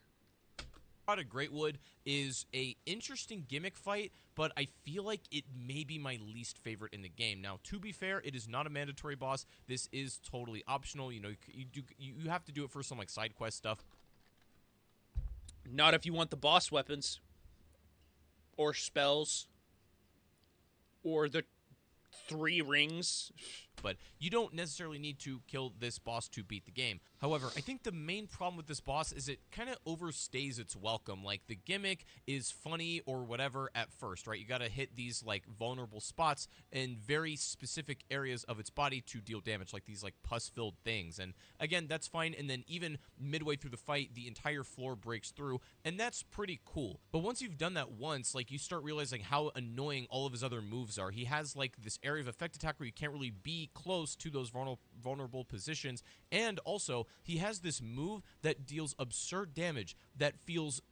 Rotted Greatwood is a interesting gimmick fight, but I feel like it may be my least favorite in the game. Now, to be fair, it is not a mandatory boss. This is totally optional. You know, you have to do it for some like side quest stuff. Not if you want the boss weapons, or spells, or the 3 rings. But you don't necessarily need to kill this boss to beat the game. However, I think the main problem with this boss is it kind of overstays its welcome. Like, the gimmick is funny or whatever at first, right? You gotta hit these, like, vulnerable spots in very specific areas of its body to deal damage, like these, like, pus-filled things. And, again, that's fine, and then even midway through the fight, the entire floor breaks through, and that's pretty cool. But once you've done that once, like, you start realizing how annoying all of his other moves are. He has, like, this area of effect attack where you can't really be close to those vulnerable positions, and also he has this move that deals absurd damage that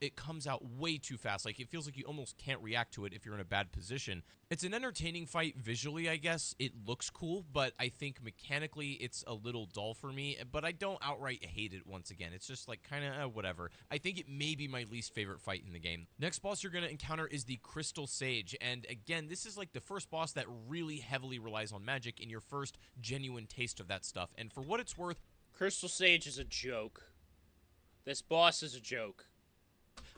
it comes out way too fast. Like, it feels like you almost can't react to it if you're in a bad position. It's an entertaining fight visually, I guess. It looks cool, but I think mechanically it's a little dull for me, but I don't outright hate it once again. It's just like kind of whatever. I think it may be my least favorite fight in the game. Next boss you're going to encounter is the Crystal Sage, and again, this is like the first boss that really heavily relies on magic in your first genuine taste of that stuff. And for what it's worth, Crystal Sage is a joke. This boss is a joke.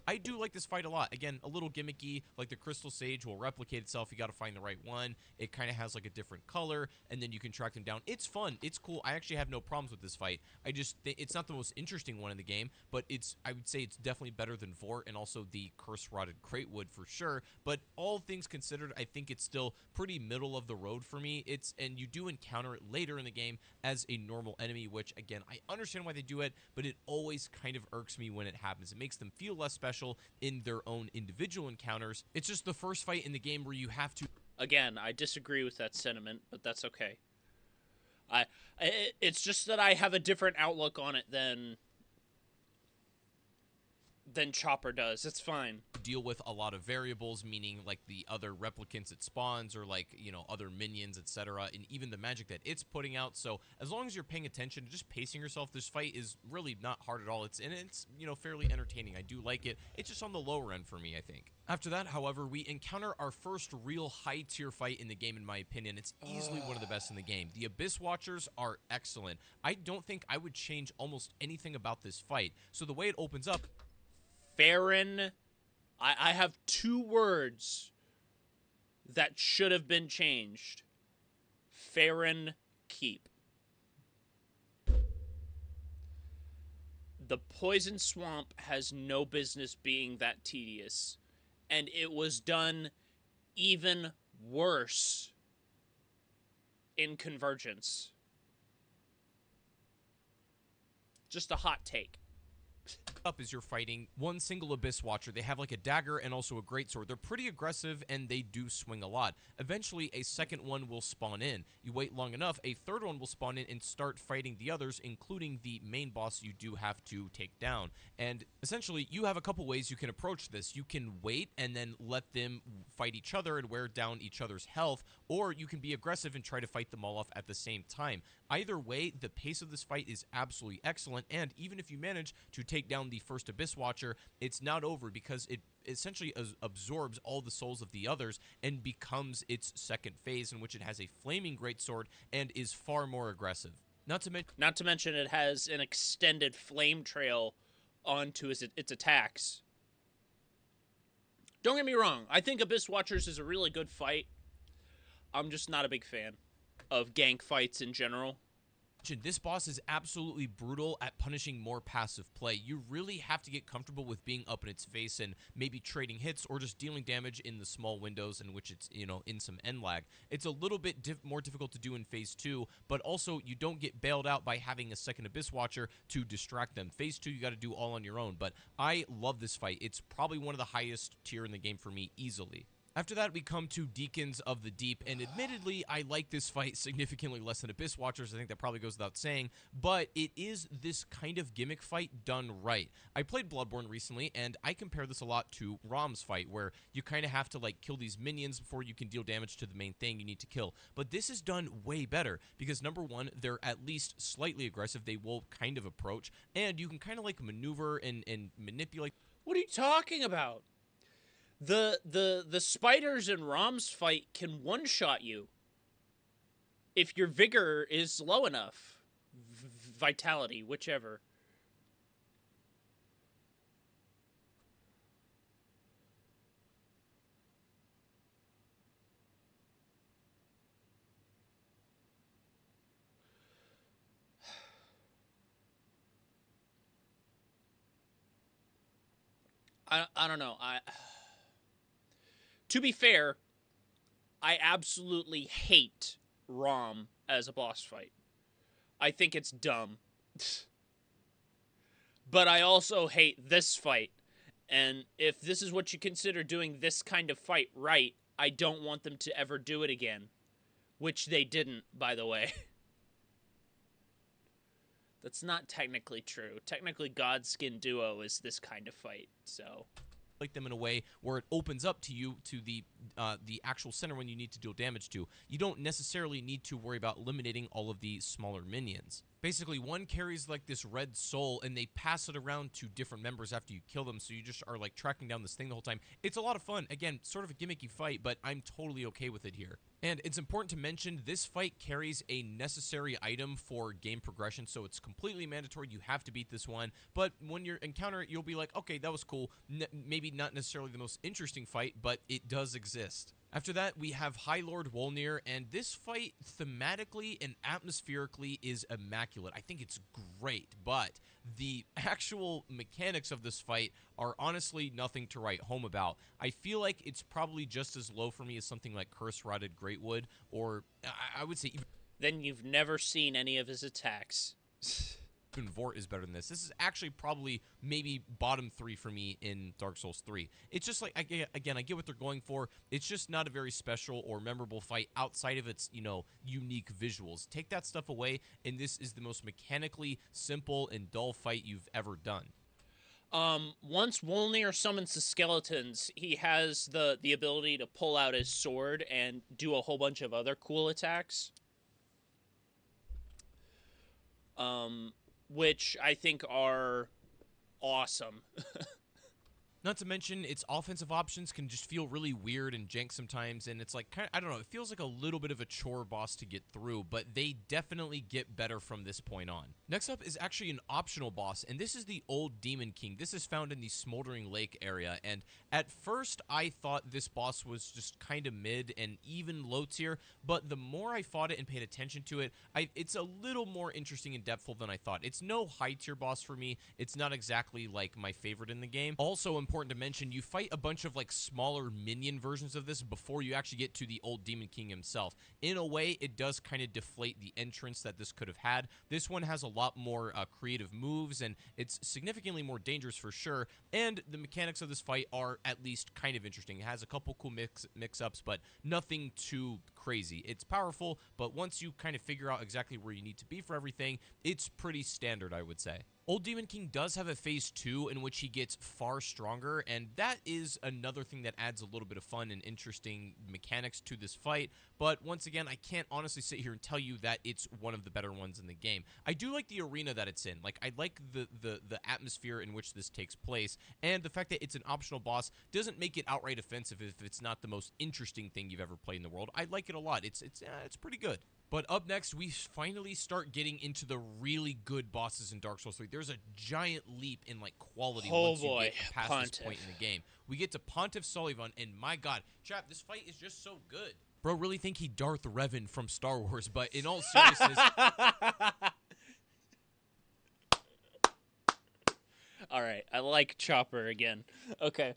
I do like this fight a lot. Again, a little gimmicky, like the Crystal Sage will replicate itself. You got to find the right one. It kind of has like a different color, and then you can track them down. It's fun. It's cool. I actually have no problems with this fight. I just think it's not the most interesting one in the game, but I would say it's definitely better than Vort and also the Curse Rotted Greatwood for sure. But all things considered, I think it's still pretty middle of the road for me. And you do encounter it later in the game as a normal enemy, which again, I understand why they do it, but it always kind of irks me when it happens. It makes them feel less special. special in their own individual encounters. It's just the first fight in the game where you have to... Again, I disagree with that sentiment, but that's okay. It's just that I have a different outlook on it than Ch0pper does. It's fine. Deal with a lot of variables, meaning like the other replicants it spawns, or like, you know, other minions, etc., and even the magic that it's putting out. So as long as you're paying attention, just pacing yourself, this fight is really not hard at all. It's you know, fairly entertaining. I do like it. It's just on the lower end for me, I think. After that, however, we encounter our first real high-tier fight in the game, in my opinion. It's easily one of the best in the game. The Abyss Watchers are excellent. I don't think I would change almost anything about this fight. So the way it opens up... Farron, I have 2 words that should have been changed. Farron keep. The poison swamp has no business being that tedious, and it was done even worse in Convergence. Just a hot take. Up as you're fighting one single Abyss Watcher. They have like a dagger and also a greatsword. They're pretty aggressive and they do swing a lot. Eventually, a second one will spawn in. You wait long enough, a third one will spawn in and start fighting the others, including the main boss you do have to take down. And essentially, you have a couple ways you can approach this. You can wait and then let them fight each other and wear down each other's health, or you can be aggressive and try to fight them all off at the same time. Either way, the pace of this fight is absolutely excellent, and even if you manage to take down the first Abyss Watcher, it's not over because it essentially absorbs all the souls of the others and becomes its second phase, in which it has a flaming greatsword and is far more aggressive. Not to mention it has an extended flame trail onto its attacks. Don't get me wrong, I think Abyss Watchers is a really good fight. I'm just not a big fan of gank fights in general. This boss is absolutely brutal at punishing more passive play. You really have to get comfortable with being up in its face and maybe trading hits or just dealing damage in the small windows in which it's, you know, in some end lag. It's a little bit more difficult to do in Phase 2, but also you don't get bailed out by having a second Abyss Watcher to distract them. Phase 2, you got to do all on your own, but I love this fight. It's probably one of the highest tier in the game for me, easily. After that, we come to Deacons of the Deep, and admittedly, I like this fight significantly less than Abyss Watchers. I think that probably goes without saying, but it is this kind of gimmick fight done right. I played Bloodborne recently, and I compare this a lot to Rom's fight, where you kind of have to, like, kill these minions before you can deal damage to the main thing you need to kill. But this is done way better, because number one, they're at least slightly aggressive. They will kind of approach, and you can kind of, like, maneuver and manipulate. What are you talking about? The spiders in Rom's fight can one-shot you if your vigor is low enough. Vitality, whichever. I don't know. To be fair, I absolutely hate Rom as a boss fight. I think it's dumb. But I also hate this fight. And if this is what you consider doing this kind of fight right, I don't want them to ever do it again. Which they didn't, by the way. That's not technically true. Technically, Godskin Duo is this kind of fight, so... like them in a way where it opens up to you to the actual center when you need to deal damage to. You don't necessarily need to worry about eliminating all of the smaller minions. Basically, one carries like this red soul, and they pass it around to different members after you kill them, so you just are like tracking down this thing the whole time. It's a lot of fun. Again, sort of a gimmicky fight, but I'm totally okay with it here. And it's important to mention, this fight carries a necessary item for game progression, so it's completely mandatory. You have to beat this one, but when you encounter it, you'll be like, okay, that was cool. Maybe not necessarily the most interesting fight, but it does exist. After that, we have High Lord Wolnir, and this fight, thematically and atmospherically, is immaculate. I think it's great, but the actual mechanics of this fight are honestly nothing to write home about. I feel like it's probably just as low for me as something like Curse-Rotted Greatwood, or I would say... Then you've never seen any of his attacks. even Vort is better than this. This is actually probably maybe bottom 3 for me in Dark Souls 3. It's just like, I get what they're going for. It's just not a very special or memorable fight outside of its, unique visuals. Take that stuff away, and this is the most mechanically simple and dull fight you've ever done. Once Wolnir summons the skeletons, he has the ability to pull out his sword and do a whole bunch of other cool attacks. Which I think are awesome. Not to mention, its offensive options can just feel really weird and jank sometimes, and it's like, I don't know, it feels like a little bit of a chore boss to get through, but they definitely get better from this point on. Next up is actually an optional boss, and this is the Old Demon King. This is found in the Smoldering Lake area, and at first I thought this boss was just kind of mid and even low tier, but the more I fought it and paid attention to it, it's a little more interesting and depthful than I thought. It's no high tier boss for me. It's not exactly like my favorite in the game. Also important to mention, you fight a bunch of like smaller minion versions of this before you actually get to the Old Demon King himself. In a way, it does kind of deflate the entrance that this could have had. This one has a lot more creative moves, and it's significantly more dangerous for sure, and the mechanics of this fight are at least kind of interesting. It has a couple cool mix-ups, but nothing too crazy. It's powerful, but once you kind of figure out exactly where you need to be for everything, it's pretty standard, I would say. Old Demon King does have a phase 2 in which he gets far stronger, and that is another thing that adds a little bit of fun and interesting mechanics to this fight, but once again, I can't honestly sit here and tell you that it's one of the better ones in the game. I do like the arena that it's in. Like, I like the atmosphere in which this takes place, and the fact that it's an optional boss doesn't make it outright offensive if it's not the most interesting thing you've ever played in the world. I like it a lot. It's pretty good. But up next, we finally start getting into the really good bosses in Dark Souls 3. There's a giant leap in, like, quality once you get past this point in the game. We get to Pontiff Sullivan, and my god, chat, this fight is just so good. Bro, really think he Darth Revan from Star Wars, but in all seriousness... Alright, I like Ch0pper again. Okay.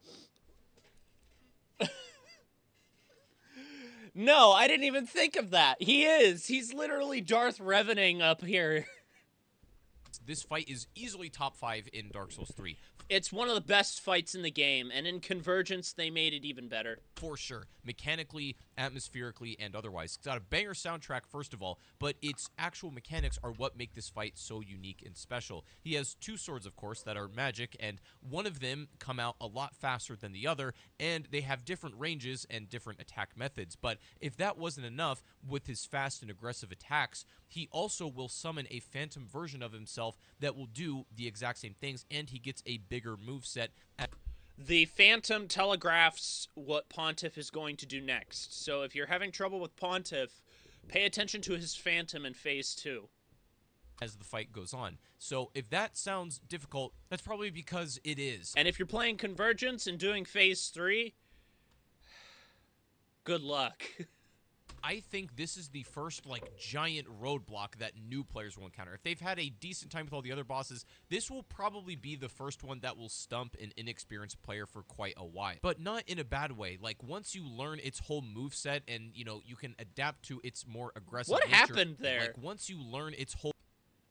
No, I didn't even think of that. He is. He's literally Darth Revaning up here. This fight is easily top 5 in Dark Souls 3. It's one of the best fights in the game, and in Convergence, they made it even better. For sure. Mechanically, atmospherically, and otherwise. It's got a banger soundtrack, first of all, but its actual mechanics are what make this fight so unique and special. He has 2 swords, of course, that are magic, and one of them come out a lot faster than the other, and they have different ranges and different attack methods. But if that wasn't enough, with his fast and aggressive attacks, he also will summon a phantom version of himself that will do the exact same things, and he gets a bigger moveset. The Phantom telegraphs what Pontiff is going to do next. So if you're having trouble with Pontiff, pay attention to his Phantom in Phase 2. As the fight goes on. So if that sounds difficult, that's probably because it is. And if you're playing Convergence and doing Phase 3, good luck. I think this is the first, like, giant roadblock that new players will encounter. If they've had a decent time with all the other bosses, this will probably be the first one that will stump an inexperienced player for quite a while. But not in a bad way. Like, once you learn its whole moveset and, you can adapt to its more aggressive What nature, happened there? Like, once you learn its whole...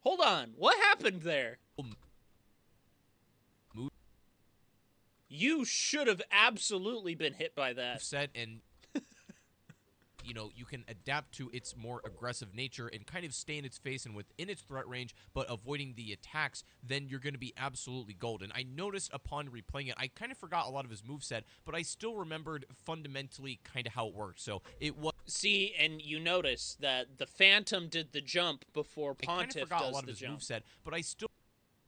Hold on. What happened there? You should have absolutely been hit by that. Moveset and... you can adapt to its more aggressive nature and kind of stay in its face and within its threat range, but avoiding the attacks, then you're going to be absolutely golden. I noticed upon replaying it, I kind of forgot a lot of his moveset, but I still remembered fundamentally kind of how it worked. So it was... See, and you notice that the Phantom did the jump before Pontiff does does a lot the of his jump. Moveset, but I still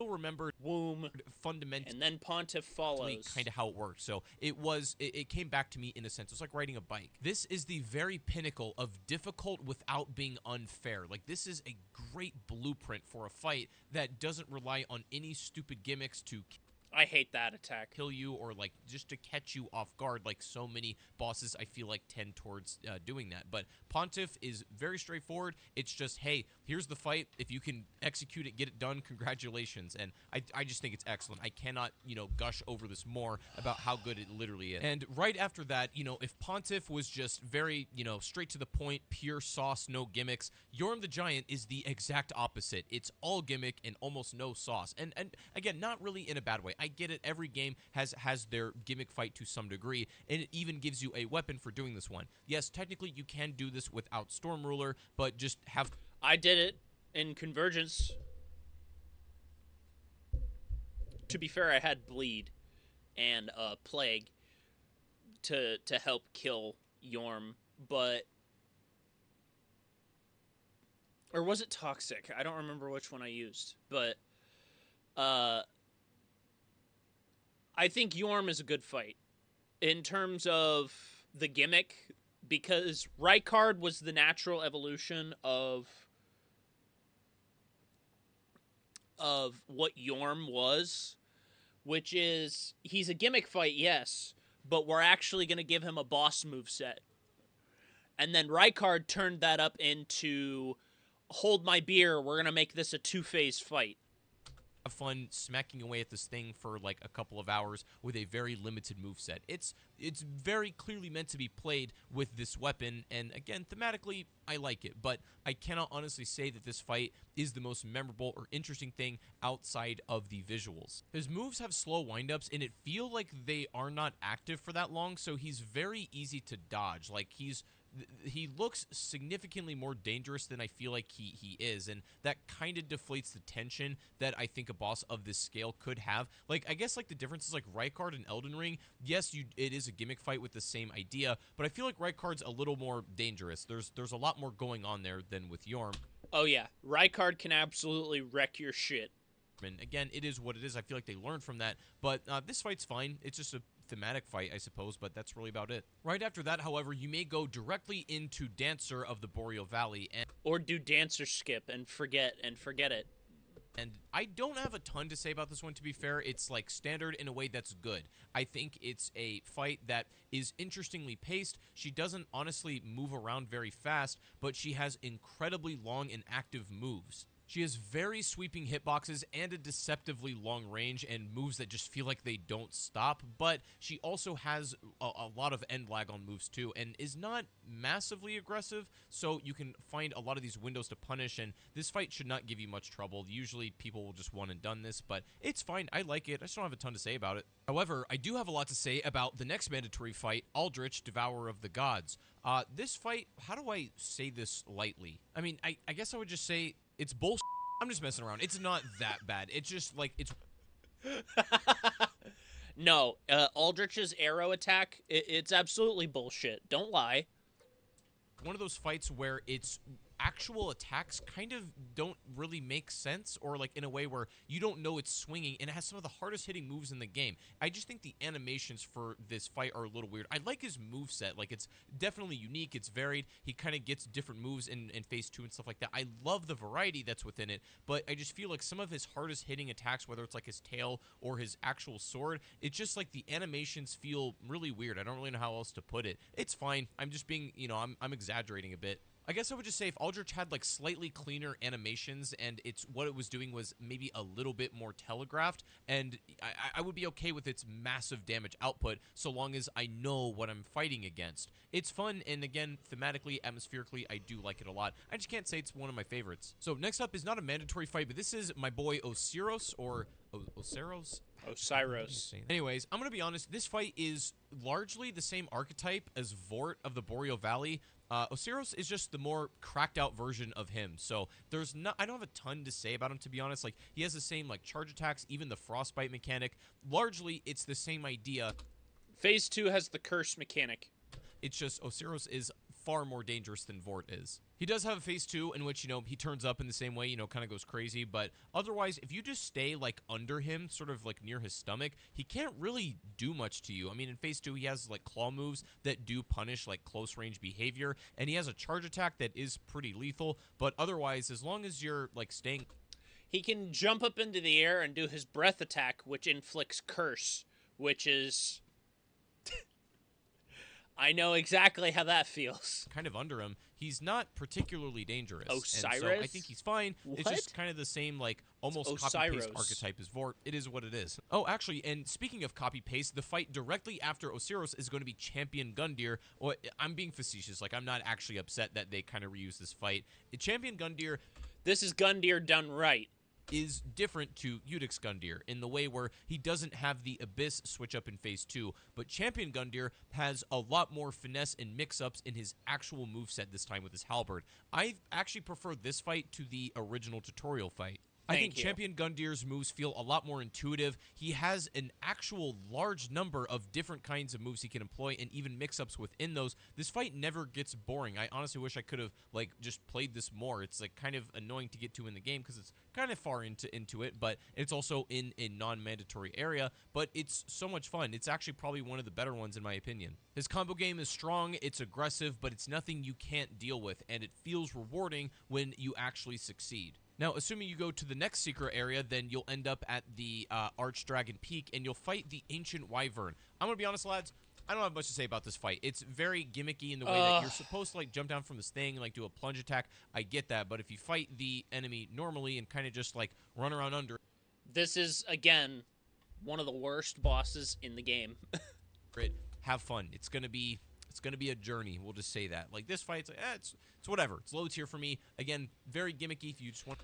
remembered Womb, fundamentally and then Pontiff follows. kind of how it worked. So it came back to me in a sense. It's like riding a bike. This is the very pinnacle of difficult without being unfair. Like, this is a great blueprint for a fight that doesn't rely on any stupid gimmicks to I hate that attack. kill you or like just to catch you off guard, like so many bosses I feel like tend towards doing that. But Pontiff is very straightforward. It's just, hey, here's the fight. If you can execute it, get it done, congratulations. And I just think it's excellent. I cannot, gush over this more about how good it literally is. And right after that, if Pontiff was just very, straight to the point, pure sauce, no gimmicks, Yorm the Giant is the exact opposite. It's all gimmick and almost no sauce. And again, not really in a bad way. I get it. Every game has their gimmick fight to some degree, and it even gives you a weapon for doing this one. Yes, technically you can do this without Storm Ruler, but just have... I did it in Convergence. To be fair, I had Bleed and Plague to help kill Yorm, but... Or was it Toxic? I don't remember which one I used, but... I think Yorm is a good fight in terms of the gimmick, because Rykard was the natural evolution of what Yorm was, which is he's a gimmick fight, yes, but we're actually going to give him a boss moveset. And then Rykard turned that up into hold my beer, we're going to make this a two-phase fight. Have fun smacking away at this thing for like a couple of hours with a very limited moveset. It's very clearly meant to be played with this weapon, and again, thematically, I like it, but I cannot honestly say that this fight is the most memorable or interesting thing outside of the visuals. His moves have slow windups, and it feel like they are not active for that long, so he's very easy to dodge. Like, he looks significantly more dangerous than I feel like he is, and that kind of deflates the tension that I think a boss of this scale could have. Like, I guess, like, the difference is, like, Rykard and Elden Ring, yes, it is a gimmick fight with the same idea, but I feel like Rykard's a little more dangerous. There's a lot more going on there than with Yorm. Oh, yeah. Rykard can absolutely wreck your shit. And again, it is what it is. I feel like they learned from that, but this fight's fine. It's just a thematic fight, I suppose, but that's really about it. Right after that, however, you may go directly into Dancer of the Boreal Valley, or do Dancer skip and forget it. And I don't have a ton to say about this one, to be fair. It's like standard in a way that's good. I think it's a fight that is interestingly paced. She doesn't honestly move around very fast, but she has incredibly long and active moves. She has very sweeping hitboxes and a deceptively long range and moves that just feel like they don't stop, but she also has a lot of end lag on moves too and is not massively aggressive, so you can find a lot of these windows to punish, and this fight should not give you much trouble. Usually people will just one and done this, but it's fine. I like it. I just don't have a ton to say about it. However, I do have a lot to say about the next mandatory fight, Aldrich, Devourer of the Gods. This fight, how do I say this lightly? I mean, I guess I would just say it's bullshit. I'm just messing around. It's not that bad. It's just, like, it's... No, Aldrich's arrow attack, it's absolutely bullshit. Don't lie. One of those fights where its actual attacks kind of don't really make sense, or like in a way where you don't know it's swinging, and it has some of the hardest hitting moves in the game. I just think the animations for this fight are a little weird. I like his moveset. Like, it's definitely unique. It's varied. He kind of gets different moves in phase 2 and stuff like that. I love the variety that's within it, but I just feel like some of his hardest hitting attacks, whether it's like his tail or his actual sword, it's just like the animations feel really weird. I don't really know how else to put it. It's fine. I'm just being, I'm exaggerating a bit. I guess I would just say if Aldrich had like slightly cleaner animations and what it was doing was maybe a little bit more telegraphed, and I would be okay with its massive damage output so long as I know what I'm fighting against. It's fun, and again, thematically, atmospherically, I do like it a lot. I just can't say it's one of my favorites. So next up is not a mandatory fight, but this is my boy Osiros, or Osiros? Osiros. Anyways, I'm going to be honest, this fight is largely the same archetype as Vort of the Boreal Valley. Osiros is just the more cracked out version of him, so I don't have a ton to say about him, to be honest. Like, he has the same like charge attacks, even the frostbite mechanic. Largely, it's the same idea. Phase 2 has the curse mechanic. It's just Osiros is far more dangerous than Vort is. He does have a phase 2 in which, he turns up in the same way, kind of goes crazy, but otherwise, if you just stay, like, under him, sort of, like, near his stomach, he can't really do much to you. I mean, in phase 2, he has, like, claw moves that do punish, like, close-range behavior, and he has a charge attack that is pretty lethal, but otherwise, as long as you're, like, staying... He can jump up into the air and do his breath attack, which inflicts curse, which is... I know exactly how that feels. Kind of under him. He's not particularly dangerous. Osiris? And so I think he's fine. What? It's just kind of the same, like, almost It's copy-paste Osiris. archetype as Vort. It is what it is. Oh, actually, and speaking of copy-paste, the fight directly after Osiris is going to be Champion Gundyr. Or, I'm being facetious. Like, I'm not actually upset that they kind of reuse this fight. Champion Gundyr This is Gundyr done right. is different to Icedq Gundyr in the way where he doesn't have the Abyss switch up in Phase 2, but Champion Gundyr has a lot more finesse and mix-ups in his actual moveset this time with his halberd. I actually prefer this fight to the original tutorial fight. I think Champion Gundyr's moves feel a lot more intuitive. He has an actual large number of different kinds of moves he can employ and even mix-ups within those. This fight never gets boring. I honestly wish I could have like just played this more. It's like kind of annoying to get to in the game because it's kind of far into it, but it's also in a non-mandatory area, but it's so much fun. It's actually probably one of the better ones in my opinion. His combo game is strong, it's aggressive, but it's nothing you can't deal with, and it feels rewarding when you actually succeed. Now, assuming you go to the next secret area, then you'll end up at the Archdragon Peak, and you'll fight the Ancient Wyvern. I'm going to be honest, lads, I don't have much to say about this fight. It's very gimmicky in the way that you're supposed to, like, jump down from this thing and, like, do a plunge attack. I get that, but if you fight the enemy normally and kind of just, like, run around under... This is, again, one of the worst bosses in the game. Have fun. It's going to be a journey. We'll just say that. Like, this fight's like, it's whatever. It's low tier for me. Again, very gimmicky if you just want...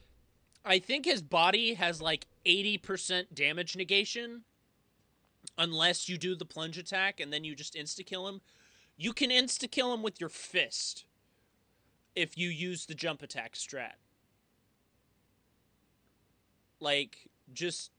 I think his body has like 80% damage negation. Unless you do the plunge attack and then you just insta-kill him. You can insta-kill him with your fist if you use the jump attack strat. Like, just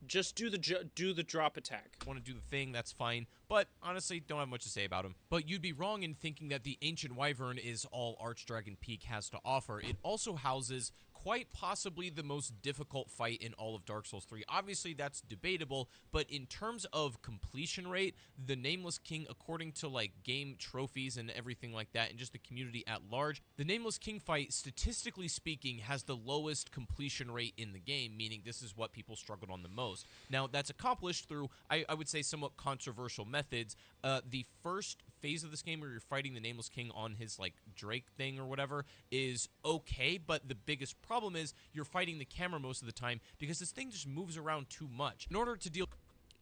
do the drop attack. Want to do the thing, that's fine. But honestly, don't have much to say about him. But you'd be wrong in thinking that the Ancient Wyvern is all Archdragon Peak has to offer. It also houses quite possibly the most difficult fight in all of Dark Souls 3. Obviously, that's debatable, but in terms of completion rate, the Nameless King, according to, like, game trophies and everything like that, and just the community at large, the Nameless King fight, statistically speaking, has the lowest completion rate in the game, meaning this is what people struggled on the most. Now, that's accomplished through, I would say, somewhat controversial methods. The first phase of this game where you're fighting the Nameless King on his, like, Drake thing or whatever is okay, but the biggest problem is you're fighting the camera most of the time because this thing just moves around too much. In order to deal...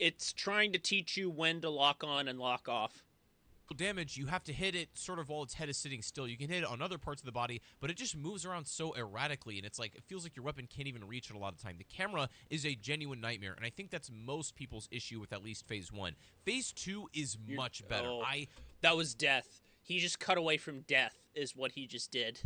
It's trying to teach you when to lock on and lock off. Damage, you have to hit it sort of while its head is sitting still. You can hit it on other parts of the body, but it just moves around so erratically, and it's like, it feels like your weapon can't even reach it a lot of the time. The camera is a genuine nightmare, and I think that's most people's issue with at least Phase 1. Phase 2 is much better. That was death. He just cut away from death, is what he just did.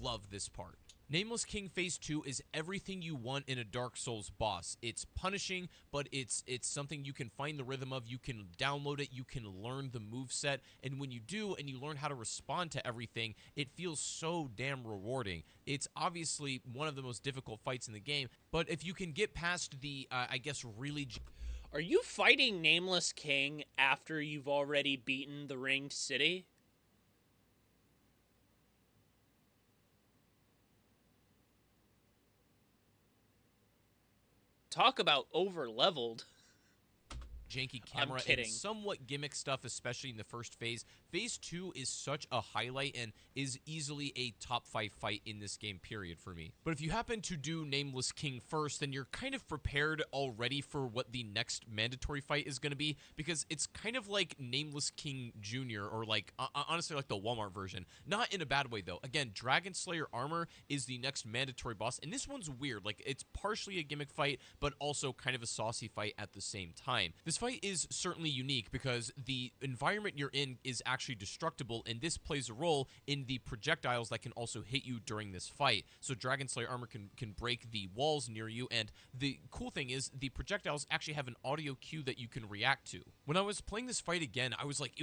Love this part. Nameless King Phase 2 is everything you want in a Dark Souls boss. It's punishing, but it's something you can find the rhythm of. You can download it, you can learn the moveset, and when you do and you learn how to respond to everything, it feels so damn rewarding. It's obviously one of the most difficult fights in the game, but if you can get past the, I guess, really... Are you fighting Nameless King after you've already beaten the Ringed City? Talk about over-leveled. Janky camera and somewhat gimmick stuff, especially in the first phase. Phase 2 is such a highlight and is easily a top 5 fight in this game, period, for me. But if you happen to do Nameless King first, then you're kind of prepared already for what the next mandatory fight is going to be, because it's kind of like Nameless King Jr., or like, honestly, like the Walmart version. Not in a bad way, though. Again, Dragon Slayer Armor is the next mandatory boss, and this one's weird. Like, it's partially a gimmick fight, but also kind of a saucy fight at the same time. This fight is certainly unique because the environment you're in is actually destructible, and this plays a role in the projectiles that can also hit you during this fight. So Dragon Slayer Armor can break the walls near you, and the cool thing is the projectiles actually have an audio cue that you can react to. When I was playing this fight again, I was like,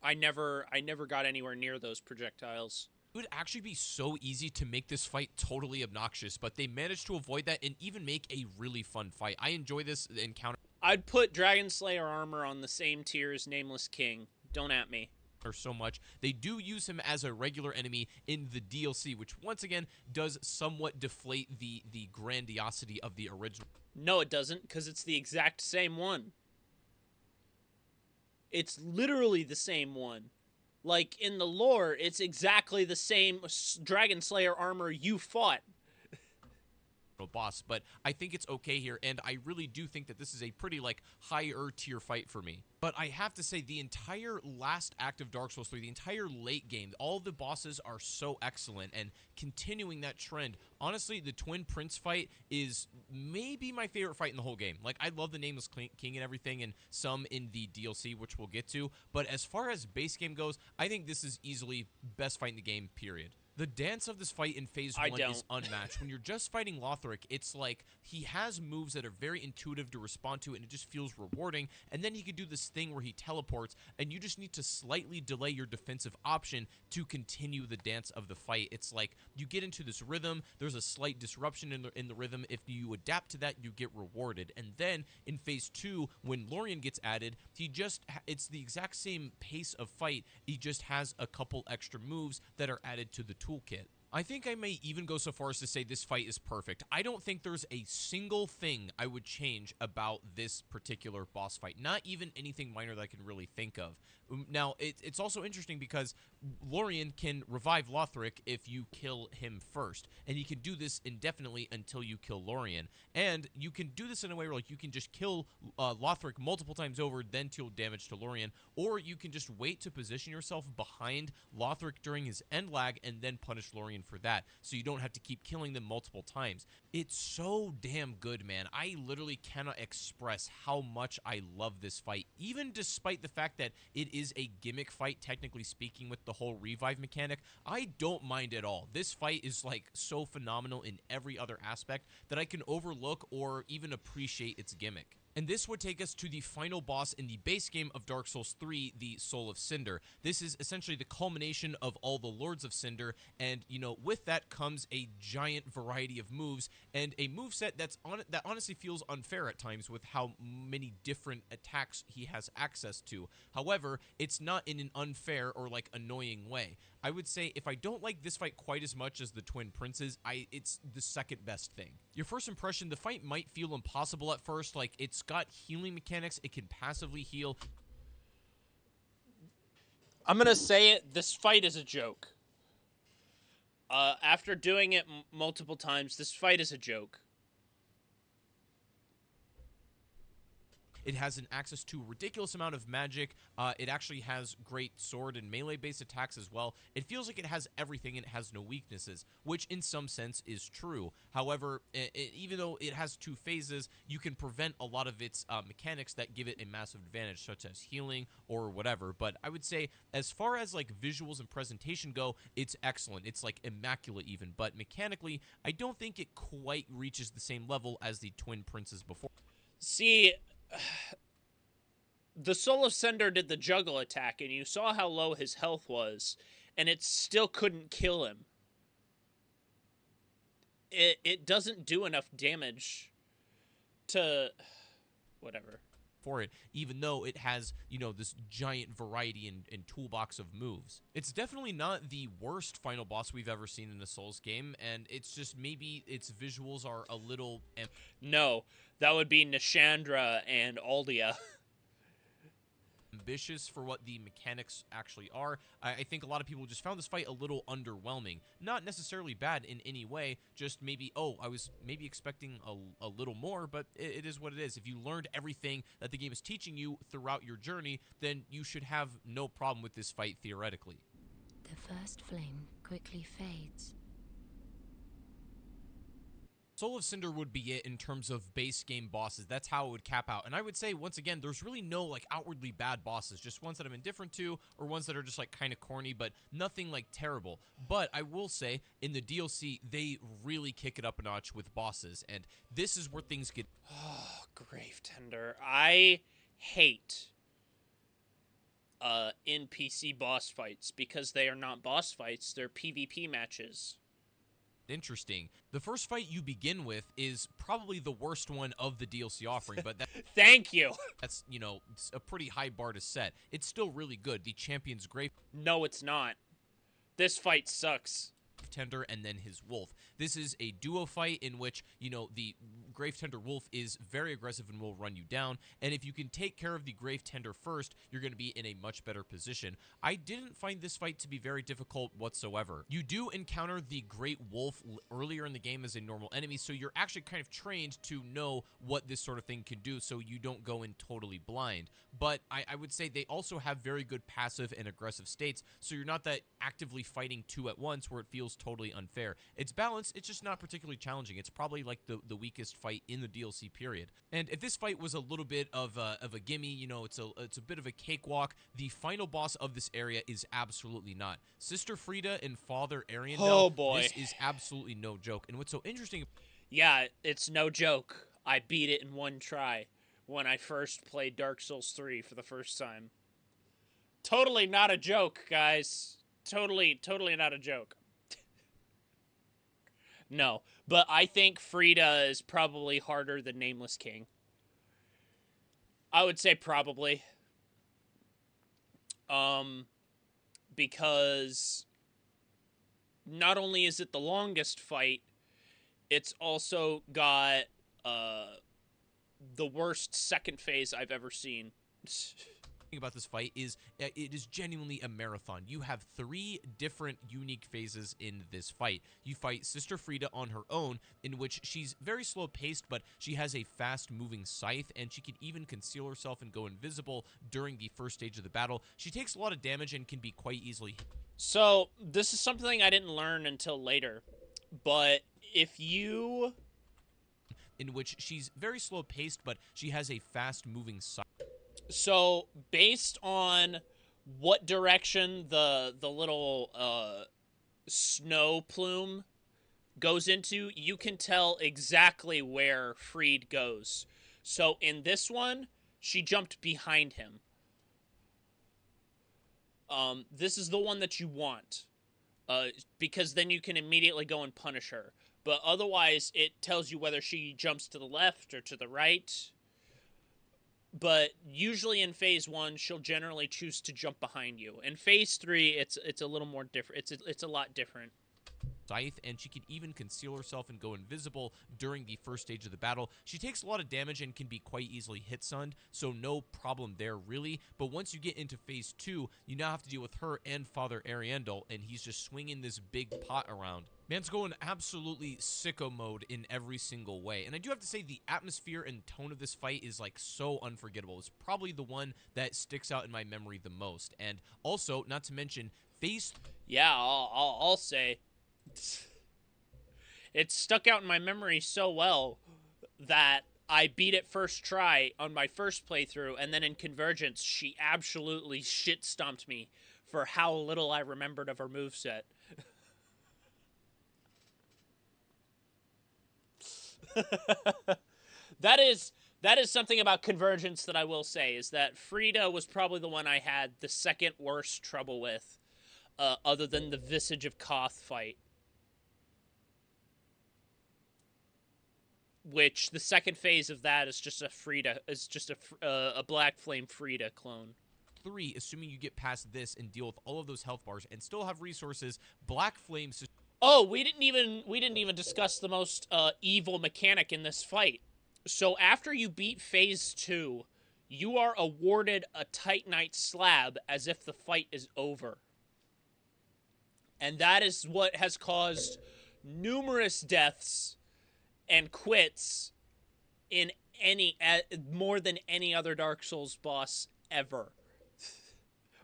I never got anywhere near those projectiles. It would actually be so easy to make this fight totally obnoxious, but they managed to avoid that and even make a really fun fight. I enjoy this encounter. I'd put Dragon Slayer Armor on the same tier as Nameless King. Don't at me. so much. They do use him as a regular enemy in the DLC, which once again does somewhat deflate the grandiosity of the original. No, it doesn't, because it's the exact same one. It's literally the same one. Like, in the lore, it's exactly the same Dragon Slayer armor you fought. Boss, but I think it's okay here, and I really do think that this is a pretty, like, higher tier fight for me. But I have to say, the entire last act of Dark Souls 3, the entire late game, all the bosses are so excellent, and continuing that trend. Honestly, the Twin Prince fight is maybe my favorite fight in the whole game. Like, I love the Nameless King and everything, and some in the DLC, which we'll get to, but as far as base game goes, I think this is easily best fight in the game, period. The dance of this fight in Phase 1 is unmatched. When you're just fighting Lothric, it's like he has moves that are very intuitive to respond to, and it just feels rewarding. And then he can do this thing where he teleports, and you just need to slightly delay your defensive option to continue the dance of the fight. It's like you get into this rhythm, there's a slight disruption in the rhythm. If you adapt to that, you get rewarded. And then in Phase 2, when Lorien gets added, it's the exact same pace of fight. He just has a couple extra moves that are added to the toolkit. I think I may even go so far as to say this fight is perfect. I don't think there's a single thing I would change about this particular boss fight. Not even anything minor that I can really think of. Now, it's also interesting because Lorien can revive Lothric if you kill him first. And he can do this indefinitely until you kill Lorien. And you can do this in a way where like you can just kill Lothric multiple times over, then deal damage to Lorien. Or you can just wait to position yourself behind Lothric during his end lag and then punish Lorien for that, so you don't have to keep killing them multiple times. It's so damn good, man. I literally cannot express how much I love this fight, even despite the fact that it is a gimmick fight, technically speaking, with the whole revive mechanic. I don't mind at all. This fight is like so phenomenal in every other aspect that I can overlook or even appreciate its gimmick. And this would take us to the final boss in the base game of Dark Souls 3, the Soul of Cinder. This is essentially the culmination of all the Lords of Cinder, and, you know, with that comes a giant variety of moves, and a moveset that honestly feels unfair at times with how many different attacks he has access to. However, it's not in an unfair or, like, annoying way. I would say if I don't like this fight quite as much as the Twin Princes, it's the second best thing. Your first impression, the fight might feel impossible at first, like it's got healing mechanics, it can passively heal. I'm gonna say it, this fight is a joke. After doing it multiple times, this fight is a joke. It has an access to a ridiculous amount of magic. It actually has great sword and melee-based attacks as well. It feels like it has everything and it has no weaknesses, which in some sense is true. However, even though it has two phases, you can prevent a lot of its mechanics that give it a massive advantage, such as healing or whatever. But I would say, as far as like visuals and presentation go, it's excellent. It's like immaculate even. But mechanically, I don't think it quite reaches the same level as the Twin Princes before. See, the Soul of Cinder did the juggle attack, and you saw how low his health was, and it still couldn't kill him. It doesn't do enough damage to... whatever. For it, even though it has, you know, this giant variety and toolbox of moves. It's definitely not the worst final boss we've ever seen in a Souls game, and it's just maybe its visuals are a little... No, that would be Nishandra and Aldia. ambitious for what the mechanics actually are. I think a lot of people just found this fight a little underwhelming. Not necessarily bad in any way, just maybe, oh, I was maybe expecting a little more, but it is what it is. If you learned everything that the game is teaching you throughout your journey, then you should have no problem with this fight theoretically. The first flame quickly fades. Soul of Cinder would be it in terms of base game bosses. That's how it would cap out. And I would say, once again, there's really no, like, outwardly bad bosses. Just ones that I'm indifferent to, or ones that are just, like, kind of corny, but nothing, like, terrible. But I will say, in the DLC, they really kick it up a notch with bosses. And this is where things get... Oh, Grave Tender. I hate NPC boss fights because they are not boss fights. They're PvP matches. interesting. The first fight you begin with is probably the worst one of the DLC offering, but Thank you. that's, you know, it's a pretty high bar to set. It's still really good. The Champion's Grave No, it's not. This fight sucks. Tender and then his wolf. This is a duo fight in which, you know, the Grave Tender wolf is very aggressive and will run you down, and if you can take care of the Grave Tender first, you're going to be in a much better position. I didn't find this fight to be very difficult whatsoever. You do encounter the Great Wolf earlier in the game as a normal enemy, so you're actually kind of trained to know what this sort of thing can do, so you don't go in totally blind. But I would say they also have very good passive and aggressive states, so you're not that actively fighting two at once where it feels totally unfair. It's balanced, it's just not particularly challenging. It's probably like the weakest fight in the DLC period. And if this fight was a little bit of a gimme, you know, it's a bit of a cakewalk, the final boss of this area is absolutely not. Sister Frida and Father Ariandel, Oh boy. this is absolutely no joke. And what's so interesting... Yeah, it's no joke. I beat it in one try when I first played Dark Souls 3 for the first time. Totally not a joke, guys. Totally not a joke. No, but I think Frida is probably harder than Nameless King. I would say probably. Because not only is it the longest fight, it's also got the worst second phase I've ever seen. About this fight is it is genuinely a marathon. You have 3 different unique phases in this fight. You fight Sister Frida on her own, in which she's very slow paced, but she has a fast moving scythe, and she can even conceal herself and go invisible during the first stage of the battle. She takes a lot of damage and can be quite easily hit. So this is something I didn't learn until later, but if you... in which she's very slow paced, but she has a fast moving scythe. So, based on what direction the little snow plume goes into, you can tell exactly where Freed goes. So, in this one, she jumped behind him. This is the one that you want, because then you can immediately go and punish her. But otherwise, it tells you whether she jumps to the left or to the right. But usually in phase 1, she'll generally choose to jump behind you. In phase 3, it's a little more different. It's a lot different. Scythe, and she can even conceal herself and go invisible during the first stage of the battle. She takes a lot of damage and can be quite easily hit-sunned, so no problem there really. But once you get into phase 2, you now have to deal with her and Father Ariandel, and he's just swinging this big pot around. Man's going absolutely sicko mode in every single way. And I do have to say, the atmosphere and tone of this fight is like so unforgettable. It's probably the one that sticks out in my memory the most. And also, not to mention, phase... Yeah, I'll say... It stuck out in my memory so well that I beat it first try on my first playthrough, and then in Convergence, she absolutely shit-stomped me for how little I remembered of her moveset. That is something about Convergence that I will say, is that Frida was probably the one I had the second worst trouble with, other than the Visage of Koth fight. Which the second phase of that is just a Black Flame Frida clone. 3, assuming you get past this and deal with all of those health bars and still have resources, Black Flame... Oh, we didn't even discuss the most evil mechanic in this fight. So after you beat phase 2, you are awarded a Titanite slab as if the fight is over. And that is what has caused numerous deaths and quits in more than any other Dark Souls boss ever.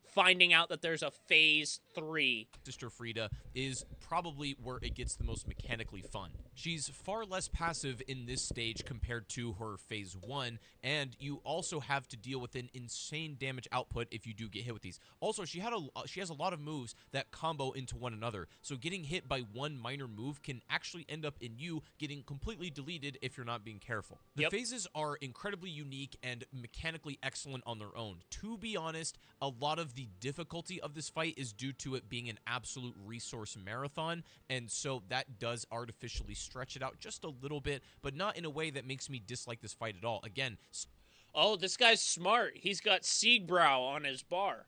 Finding out that there's a phase 3. Sister Frida is probably where it gets the most mechanically fun. She's far less passive in this stage compared to her phase 1, and you also have to deal with an insane damage output if you do get hit with these. Also, she has a lot of moves that combo into one another, so getting hit by one minor move can actually end up in you getting completely deleted if you're not being careful. The phases are incredibly unique and mechanically excellent on their own. To be honest, a lot of the the difficulty of this fight is due to it being an absolute resource marathon, and so that does artificially stretch it out just a little bit, but not in a way that makes me dislike this fight at all. Again, Oh, this guy's smart. He's got Siegbrow on his bar.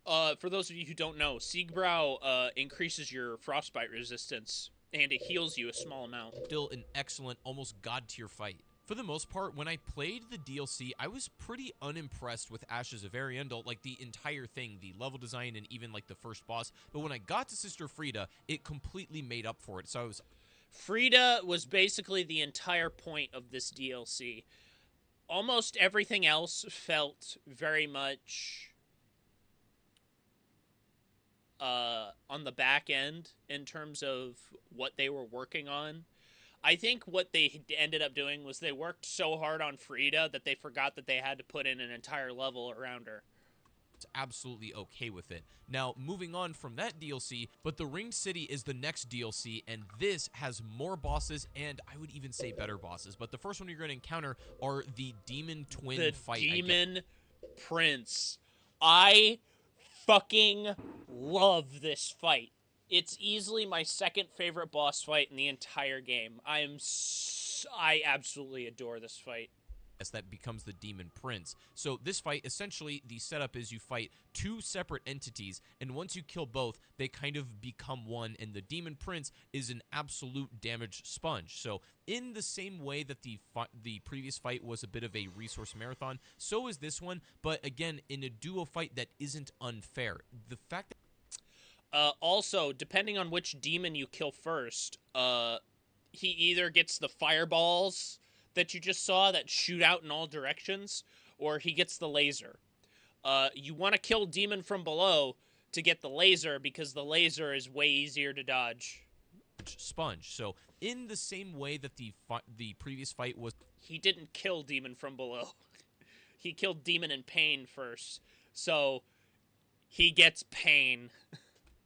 For those of you who don't know, Siegbrow increases your frostbite resistance, and it heals you a small amount. Still an excellent, almost god-tier fight. For the most part, when I played the DLC, I was pretty unimpressed with Ashes of Ariandel, like the entire thing, the level design, and even like the first boss. But when I got to Sister Frida, it completely made up for it. So I was... Frida was basically the entire point of this DLC. Almost everything else felt very much on the back end in terms of what they were working on. I think what they ended up doing was they worked so hard on Frida that they forgot that they had to put in an entire level around her. Absolutely okay with it. Now, moving on from that DLC, but the Ringed City is the next DLC, and this has more bosses, and I would even say better bosses. But the first one you're going to encounter are the Demon Twin fight. The Demon Prince. I fucking love this fight. It's easily my second favorite boss fight in the entire game. I absolutely adore this fight. That becomes the Demon Prince. So this fight, essentially, the setup is you fight two separate entities, and once you kill both, they kind of become one, and the Demon Prince is an absolute damage sponge. So in the same way that the previous fight was a bit of a resource marathon, so is this one, but again, in a duo fight that isn't unfair. The fact that also, depending on which demon you kill first, he either gets the fireballs that you just saw that shoot out in all directions, or he gets the laser. You want to kill demon from below to get the laser, because the laser is way easier to dodge. Sponge. So in the same way that the previous fight was... He didn't kill demon from below. He killed demon in pain first. So he gets pain.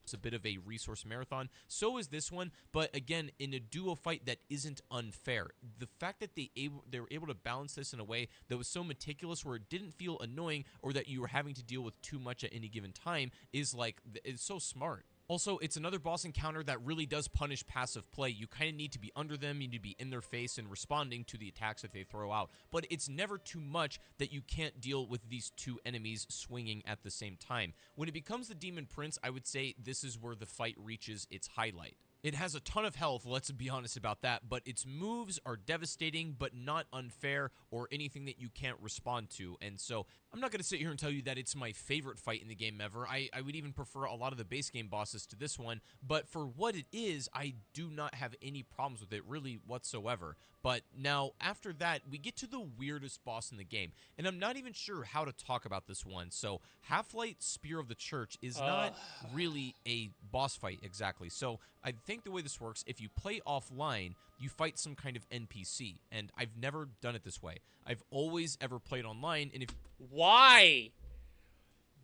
It's a bit of a resource marathon. So is this one, but again, in a duo fight that isn't unfair. The fact that they were able to balance this in a way that was so meticulous where it didn't feel annoying or that you were having to deal with too much at any given time is like, it's so smart. Also, it's another boss encounter that really does punish passive play. You kind of need to be under them, you need to be in their face and responding to the attacks that they throw out. But it's never too much that you can't deal with these two enemies swinging at the same time. When it becomes the Demon Prince, I would say this is where the fight reaches its highlight. It has a ton of health, let's be honest about that, but its moves are devastating, but not unfair or anything that you can't respond to. And so I'm not going to sit here and tell you that it's my favorite fight in the game ever. I would even prefer a lot of the base game bosses to this one, but for what it is, I do not have any problems with it really whatsoever. But now, after that, we get to the weirdest boss in the game, and I'm not even sure how to talk about this one. So Half-Light Spear of the Church is not really a boss fight exactly. So I think the way this works, if you play offline, you fight some kind of NPC, and I've never done it this way. I've always ever played online, and if... Why?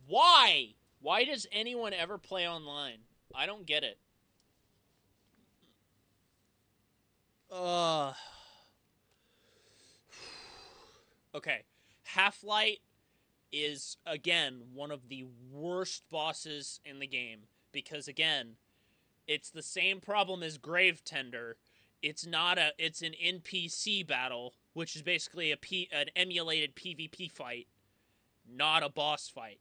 Why? Why does anyone ever play online? I don't get it. Okay. Half-Light is, again, one of the worst bosses in the game. Because, again, it's the same problem as Grave Tender. It's an NPC battle, which is basically an emulated PvP fight, not a boss fight.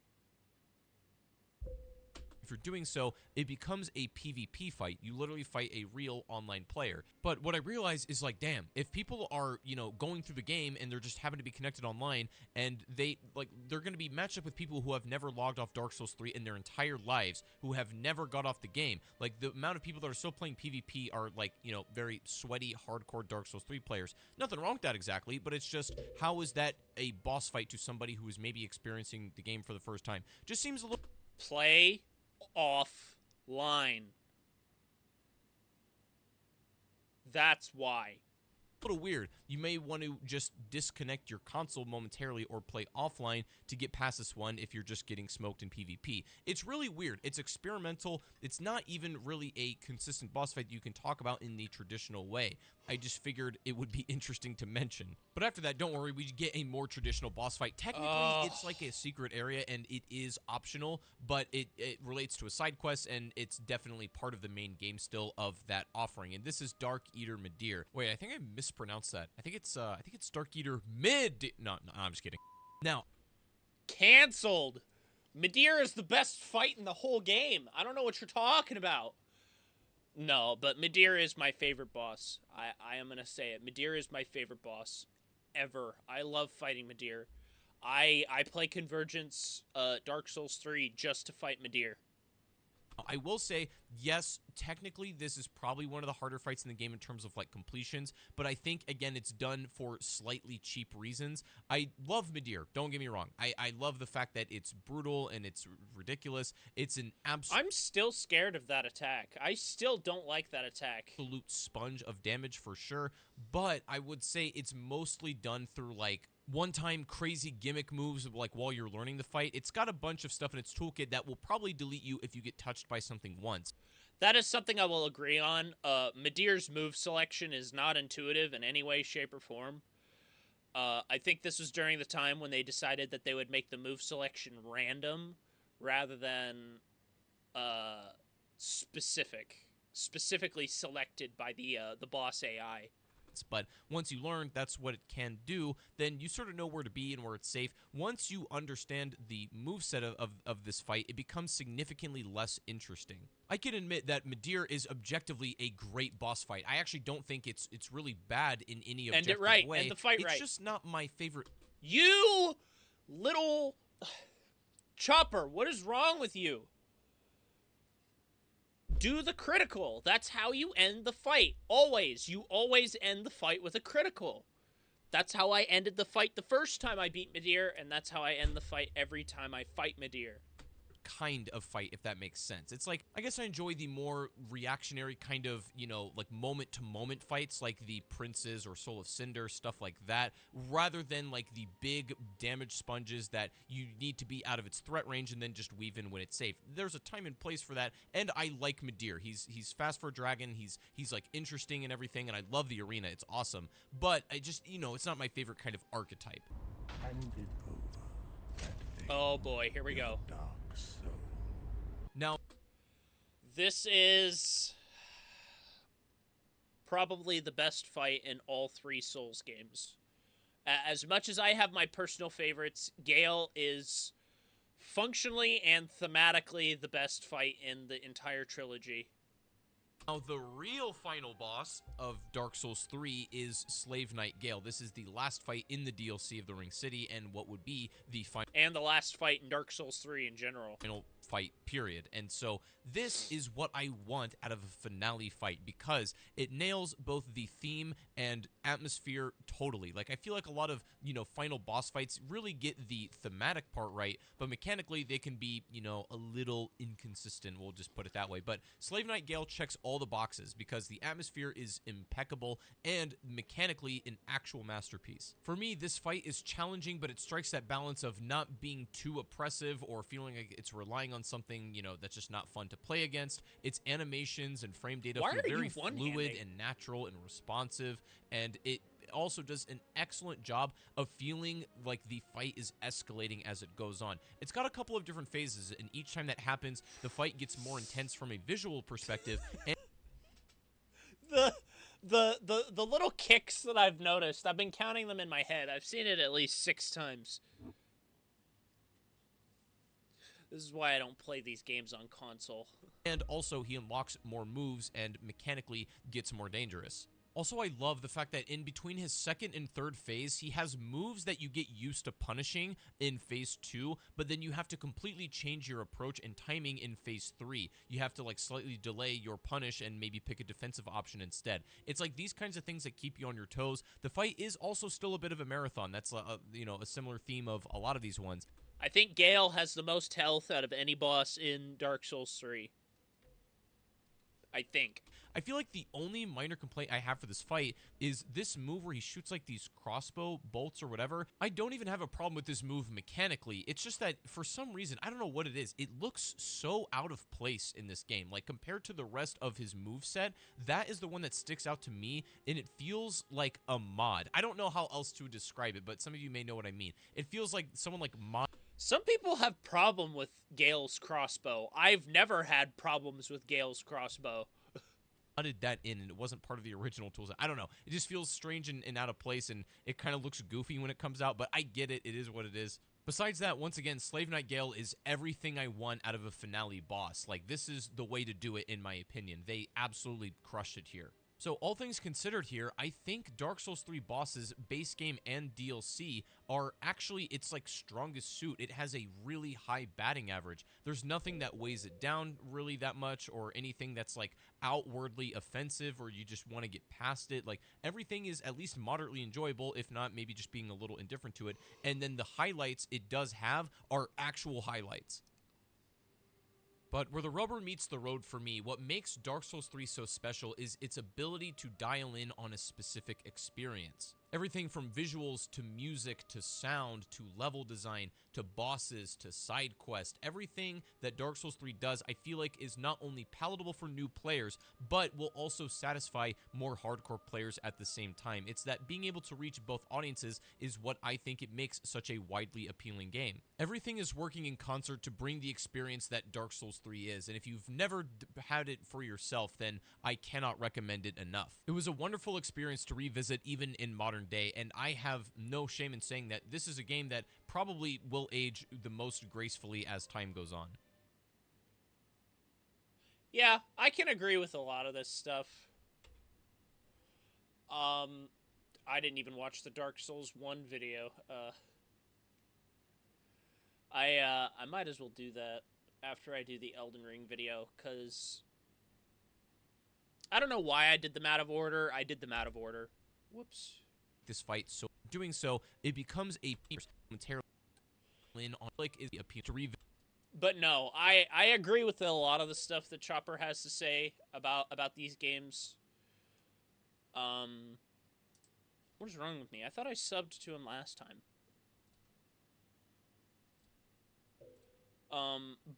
If you're doing so, it becomes a PvP fight. You literally fight a real online player. But what I realize is like, damn, if people are, going through the game and they're just happen to be connected online and they're going to be matched up with people who have never logged off Dark Souls 3 in their entire lives, who have never got off the game. Like, the amount of people that are still playing PvP are like, very sweaty, hardcore Dark Souls 3 players. Nothing wrong with that exactly, but it's just, how is that a boss fight to somebody who is maybe experiencing the game for the first time? Just seems a little... Play offline. That's why. little weird. You may want to just disconnect your console momentarily or play offline to get past this one if you're just getting smoked in PvP. It's really weird. It's experimental. It's not even really a consistent boss fight you can talk about in the traditional way. I just figured it would be interesting to mention. But after that, don't worry, we get a more traditional boss fight. Technically, it's like a secret area, and it is optional, but it relates to a side quest, and it's definitely part of the main game still of that offering. And this is Dark Eater Midir. Wait, I think I mispronounced that. I think it's Dark Eater Mid. No, I'm just kidding. Now, Cancelled. Midir is the best fight in the whole game. I don't know what you're talking about. No, but Midir is my favorite boss. I am going to say it. Midir is my favorite boss ever. I love fighting Midir. I play Convergence Dark Souls 3 just to fight Midir. I will say, yes, technically this is probably one of the harder fights in the game in terms of like completions, but I think, again, it's done for slightly cheap reasons. I love Midir, don't get me wrong. I love the fact that it's brutal and it's ridiculous. It's an I'm still scared of that attack. I still don't like that attack. Absolute sponge of damage for sure, but I would say it's mostly done through like one-time crazy gimmick moves like while you're learning the fight. It's got a bunch of stuff in its toolkit that will probably delete you if you get touched by something once. That is something I will agree on. Midir's move selection is not intuitive in any way, shape, or form. I think this was during the time when they decided that they would make the move selection random rather than specifically selected by the boss AI. But once you learn that's what it can do, then you sort of know where to be and where it's safe. Once you understand the moveset of this fight, it becomes significantly less interesting. I can admit that Midir is objectively a great boss fight. I actually don't think it's really bad in any objective way. End the fight right. It's just not my favorite. You little Ch0pper, what is wrong with you? Do the critical. That's how you end the fight. Always. You always end the fight with a critical. That's how I ended the fight the first time I beat Midir, and that's how I end the fight every time I fight Midir. Kind of fight, if that makes sense. It's like, I guess I enjoy the more reactionary kind of, you know, like moment-to-moment fights, like the Princes or Soul of Cinder, stuff like that, rather than like the big damage sponges that you need to be out of its threat range and then just weave in when it's safe. There's a time and place for that, and I like Midir. He's fast for a dragon, he's like interesting and everything, and I love the arena, it's awesome, but I just, you know, it's not my favorite kind of archetype. Oh boy, here we go. Now, this is probably the best fight in all three Souls games. As much as I have my personal favorites, Gale is functionally and thematically the best fight in the entire trilogy. now, the real final boss of Dark Souls 3 is Slave Knight Gale. This is the last fight in the DLC of the Ring City, and what would be the final... And the last fight in Dark Souls 3 in general. Final fight, period. And so this is what I want out of a finale fight, because it nails both the theme and atmosphere totally. Like, I feel like a lot of, you know, final boss fights really get the thematic part right, but mechanically they can be, you know, a little inconsistent, we'll just put it that way. But Slave Knight Gale checks all the boxes because the atmosphere is impeccable and mechanically an actual masterpiece. For me, this fight is challenging, but it strikes that balance of not being too oppressive or feeling like it's relying on something, you know, that's just not fun to play against. Its animations and frame data feel very fluid and natural and responsive, and it also does an excellent job of feeling like the fight is escalating as it goes on. It's got a couple of different phases, and each time that happens, the fight gets more intense from a visual perspective. And the little kicks that I've noticed, I've been counting them in my head. I've seen it at least 6 times. This is why I don't play these games on console. And also, he unlocks more moves and mechanically gets more dangerous. Also, I love the fact that in between his second and third phase, he has moves that you get used to punishing in phase 2, but then you have to completely change your approach and timing in phase 3. You have to like slightly delay your punish and maybe pick a defensive option instead. It's like these kinds of things that keep you on your toes. The fight is also still a bit of a marathon. That's you know, a similar theme of a lot of these ones. I think Gale has the most health out of any boss in Dark Souls 3. I think. I feel like the only minor complaint I have for this fight is this move where he shoots like these crossbow bolts or whatever. I don't even have a problem with this move mechanically. It's just that for some reason, I don't know what it is. It looks so out of place in this game. Like compared to the rest of his moveset, that is the one that sticks out to me, and it feels like a mod. I don't know how else to describe it, but some of you may know what I mean. It feels like someone like mod. Some people have problem with Gale's crossbow. I've never had problems with Gale's crossbow. Modded that in, and it wasn't part of the original tools. I don't know. It just feels strange and out of place, and it kind of looks goofy when it comes out, but I get it. It is what it is. Besides that, once again, Slave Knight Gale is everything I want out of a finale boss. Like, this is the way to do it, in my opinion. They absolutely crushed it here. So all things considered here, I think Dark Souls 3 bosses, base game and DLC, are actually its like strongest suit. It has a really high batting average. There's nothing that weighs it down really that much, or anything that's like outwardly offensive or you just want to get past it. Like everything is at least moderately enjoyable, if not maybe just being a little indifferent to it. And then the highlights it does have are actual highlights. But where the rubber meets the road for me, what makes Dark Souls 3 so special is its ability to dial in on a specific experience. Everything from visuals to music to sound to level design to bosses to side quest, everything that Dark Souls 3 does, I feel like is not only palatable for new players, but will also satisfy more hardcore players at the same time. It's that being able to reach both audiences is what I think it makes such a widely appealing game. Everything is working in concert to bring the experience that Dark Souls 3 is, and if you've never had it for yourself, then I cannot recommend it enough. It was a wonderful experience to revisit even in modern day, and I have no shame in saying that this is a game that probably will age the most gracefully as time goes on. Yeah, I can agree with a lot of this stuff. I didn't even watch the Dark Souls 1 video. I might as well do that after I do the Elden Ring video, because I don't know why I did them out of order. I did them out of order. Whoops. This fight, so doing so, it becomes a momentarily on like is the appeal to revisit. But no, I agree with a lot of the stuff that Ch0pper has to say about these games. What is wrong with me? I thought I subbed to him last time.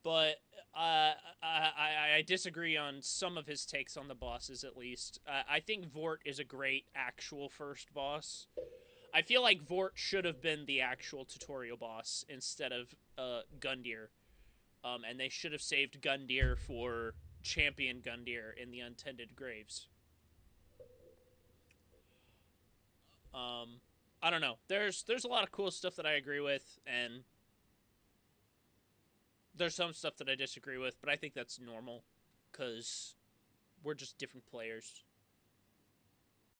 But I disagree on some of his takes on the bosses, at least. I think Vort is a great actual first boss. I feel like Vort should have been the actual tutorial boss instead of Gundyr. And they should have saved Gundyr for Champion Gundyr in the Untended Graves. I don't know. There's a lot of cool stuff that I agree with, and there's some stuff that I disagree with, but I think that's normal, because we're just different players.